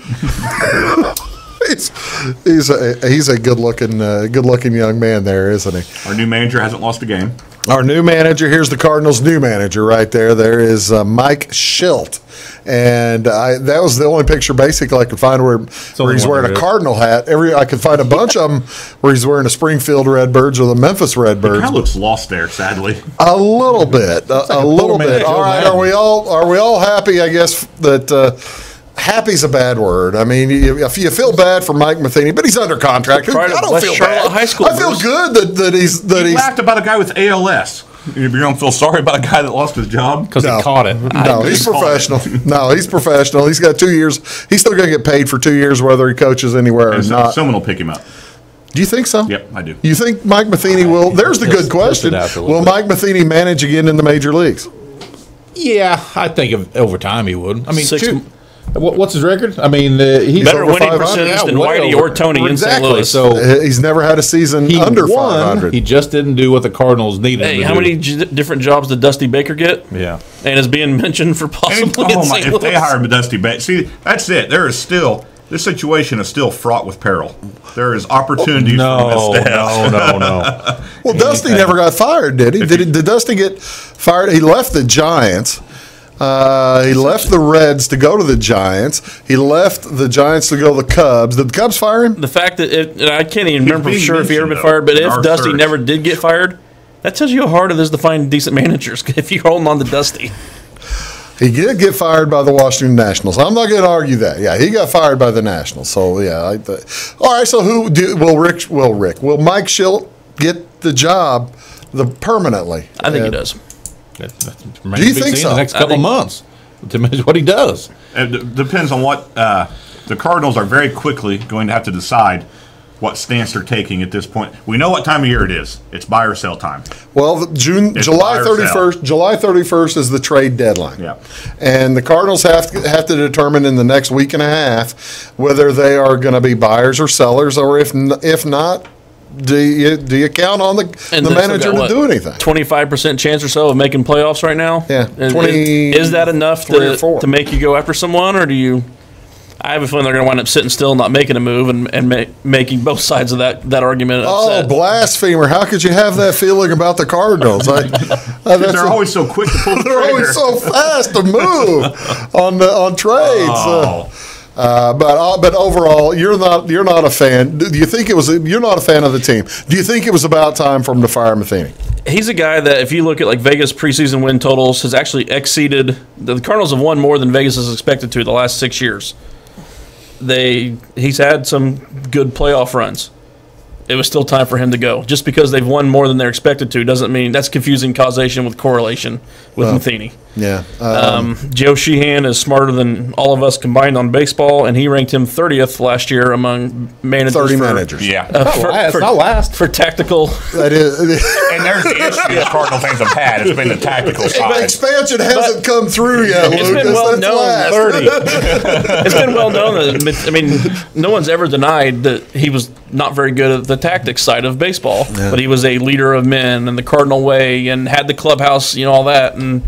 Speaker 1: He's a good looking young man there, isn't he?
Speaker 2: Our new manager hasn't lost a game.
Speaker 1: Our new manager, here's the Cardinals' new manager right there. There is Mike Schilt. And that was the only picture basically I could find where he's wearing a Cardinal hat. I could find a bunch of them where he's wearing a Springfield Redbirds or the Memphis Redbirds.
Speaker 2: It kind of looks lost there, sadly.
Speaker 1: A little bit. A little bit. All right, are we all happy, I guess, that happy's a bad word. I mean, if you feel bad for Mike Matheny, but he's under contract. I don't feel bad.
Speaker 3: High School,
Speaker 1: I feel good that he's
Speaker 2: laughed about a guy with ALS. You don't feel sorry about a guy that lost his job
Speaker 4: because he caught it.
Speaker 1: No, he's professional. No, he's professional. He's got 2 years. He's still going to get paid for 2 years whether he coaches anywhere or not.
Speaker 2: Someone will pick him up.
Speaker 1: Do you think so?
Speaker 2: Yep, I do.
Speaker 1: You think Mike Matheny will? There's the good question. Will Mike Matheny manage again in the major leagues?
Speaker 4: Yeah, I think over time he would. I mean, what's his record? I mean, he's
Speaker 3: better winning percentage than Whitey or Tony in St. Louis.
Speaker 1: So he's never had a season under 500.
Speaker 4: He just didn't do what the Cardinals needed.
Speaker 3: Hey, how many different jobs did Dusty Baker get?
Speaker 4: Yeah,
Speaker 3: and is being mentioned for possibly.
Speaker 2: If they hired Dusty Baker, see, that's it. There is still. This situation is still fraught with peril. There is opportunities for missteps.
Speaker 4: No.
Speaker 1: Well, Dusty never got fired, did he? Did Dusty get fired? He left the Giants. He left the Reds to go to the Giants. He left the Giants to go to the Cubs. Did the Cubs fire him?
Speaker 3: The fact that I can't even remember for sure if he ever been fired, but if Dusty never did get fired, that tells you how hard it is to find decent managers if you're holding on to Dusty.
Speaker 1: He did get fired by the Washington Nationals. I'm not going to argue that. Yeah, he got fired by the Nationals. So yeah. All right. So will Mike Schilt get the job permanently?
Speaker 3: I think he does.
Speaker 1: Do you think so?
Speaker 4: The next couple months, is what he does.
Speaker 2: It depends on what the Cardinals are very quickly going to have to decide what stance they're taking at this point. We know what time of year it is. It's buy or sell time.
Speaker 1: Well, July 31st. July 31st is the trade deadline.
Speaker 2: Yeah,
Speaker 1: and the Cardinals have to determine in the next week and a half whether they are going to be buyers or sellers, or if not, do you count on the manager to do anything?
Speaker 3: 25% chance or so of making playoffs right now.
Speaker 1: Yeah,
Speaker 3: is that enough to make you go after someone, or do you? I have a feeling they're going to wind up sitting still, not making a move, and making both sides of that argument upset.
Speaker 1: Oh, blasphemer! How could you have that feeling about the Cardinals?
Speaker 2: They're always so quick to pull the trigger.
Speaker 1: They're always so fast to move on trades.
Speaker 2: Oh.
Speaker 1: But overall, you're not a fan. Do you think you're not a fan of the team? Do you think it was about time for him to fire Matheny?
Speaker 3: He's a guy that, if you look at like Vegas preseason win totals, has actually exceeded. The Cardinals have won more than Vegas is expected to the last 6 years. He's had some good playoff runs. It was still time for him to go. Just because they've won more than they're expected to doesn't mean that's confusing causation with correlation with Matheny.
Speaker 1: Yeah.
Speaker 3: Joe Sheehan is smarter than all of us combined on baseball, and he ranked him 30th last year among managers.
Speaker 1: 30 managers.
Speaker 2: Yeah.
Speaker 4: Not last.
Speaker 3: For tactical.
Speaker 1: That is.
Speaker 2: And there's the issue the Cardinal fans have had. It's been the tactical side.
Speaker 1: Expansion hasn't come through yet,
Speaker 3: It's
Speaker 1: Lucas.
Speaker 3: been well known.
Speaker 4: 30.
Speaker 3: It's been well known that, no one's ever denied that he was not very good at the tactics side of baseball, but he was a leader of men and the Cardinal way and had the clubhouse, all that. And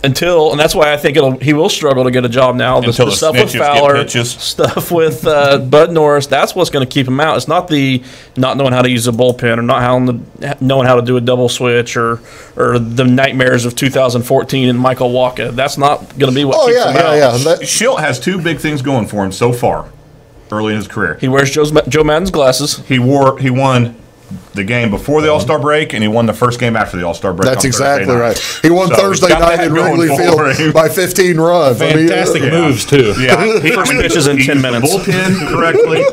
Speaker 3: that's why I think he will struggle to get a job now. The stuff with Fowler, stuff with Bud Norris, that's what's going to keep him out. It's not the not knowing how to use a bullpen or not knowing how to do a double switch or the nightmares of 2014 and Michael Wacha. That's not going to be what keeps him out.
Speaker 2: Schilt has two big things going for him so far early in his career.
Speaker 3: He wears Joe Madden's glasses.
Speaker 2: He won the game before the All-Star break, and he won the first game after the All-Star break.
Speaker 1: That's exactly right. He won Thursday night in Wrigley Field by 15 runs.
Speaker 4: Fantastic moves, too.
Speaker 2: Yeah.
Speaker 3: He pitches in 10 minutes.
Speaker 2: Bullpen correctly.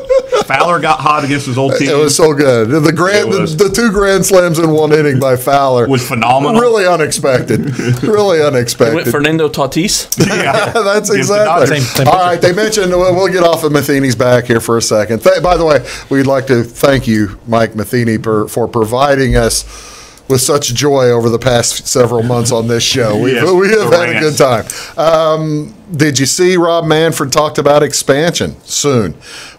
Speaker 2: Fowler got hot against his old team.
Speaker 1: It was so good. The two grand slams in one inning by Fowler
Speaker 2: was phenomenal.
Speaker 1: Really unexpected. Really unexpected.
Speaker 3: With Fernando Tatis?
Speaker 1: Yeah, that's exactly. All right, they mentioned, we'll get off of Matheny's back here for a second. By the way, we'd like to thank you, Mike Matheny, for providing us with such joy over the past several months on this show. We have had a good time. Did you see Rob Manfred talked about expansion soon?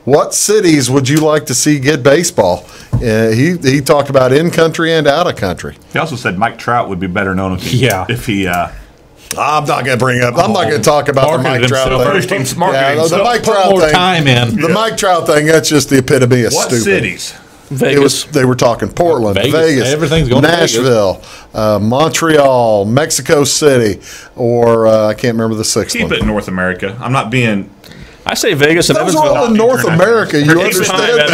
Speaker 1: What cities would you like to see get baseball? He talked about in country and out of country.
Speaker 2: He also said Mike Trout would be better known if he.
Speaker 1: I'm not going to bring up. I'm not going to talk about the Mike Trout thing. The Mike Trout thing.
Speaker 4: Time in.
Speaker 1: The Mike Trout thing. That's just the epitome of stupid.
Speaker 2: What cities?
Speaker 3: Vegas.
Speaker 1: They were talking Portland, Vegas,
Speaker 4: everything's going
Speaker 1: Nashville, Montreal, Mexico City, or I can't remember the sixth one.
Speaker 2: Keep it North America. I'm not being.
Speaker 3: I say Vegas and
Speaker 1: Those
Speaker 3: Evansville.
Speaker 1: are all in North America. You understand that?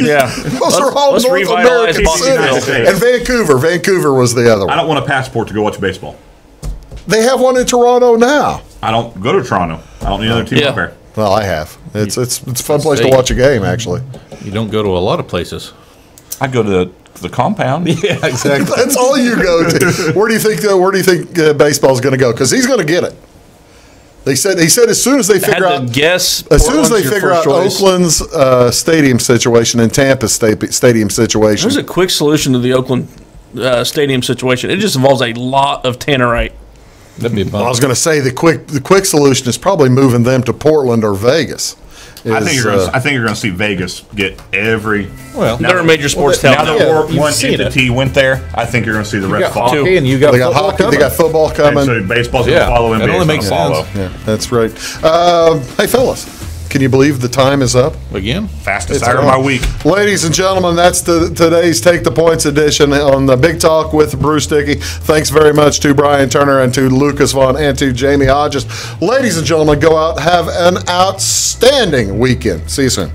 Speaker 3: Yeah.
Speaker 1: Those are all North American cities. And Vancouver. Vancouver was the other one.
Speaker 2: I don't want a passport to go watch baseball.
Speaker 1: They have one in Toronto now.
Speaker 2: I don't go to Toronto. I don't need another team up there.
Speaker 1: Well, I have. It's a fun place to watch a game, actually.
Speaker 4: You don't go to a lot of places.
Speaker 2: I go to the compound.
Speaker 4: Yeah, exactly.
Speaker 1: That's all you go to. Where do you think baseball's going to go? Because he's going to get it. He said as soon as they figure out Oakland's stadium situation and Tampa's stadium situation.
Speaker 3: There's a quick solution to the Oakland stadium situation. It just involves a lot of tannerite.
Speaker 4: That'd be
Speaker 1: I was going to say the quick solution is probably moving them to Portland or Vegas.
Speaker 2: I think you're going to see Vegas get every.
Speaker 3: Well, they're a major sports town.
Speaker 2: Now that one entity went there, I think you're going to see the rest follow.
Speaker 4: And you got hockey.
Speaker 1: They got football coming.
Speaker 2: And so baseball's going to follow.
Speaker 4: That only makes sense.
Speaker 1: Yeah, that's right. Hey, fellas. Can you believe the time is up?
Speaker 4: Again?
Speaker 2: Fastest hour of my week.
Speaker 1: Ladies and gentlemen, that's today's Take the Points edition on the Big Talk with Bruce Dickey. Thanks very much to Brian Turner and to Lucas Vaughn and to Jamie Hodges. Ladies and gentlemen, go out, have an outstanding weekend. See you soon.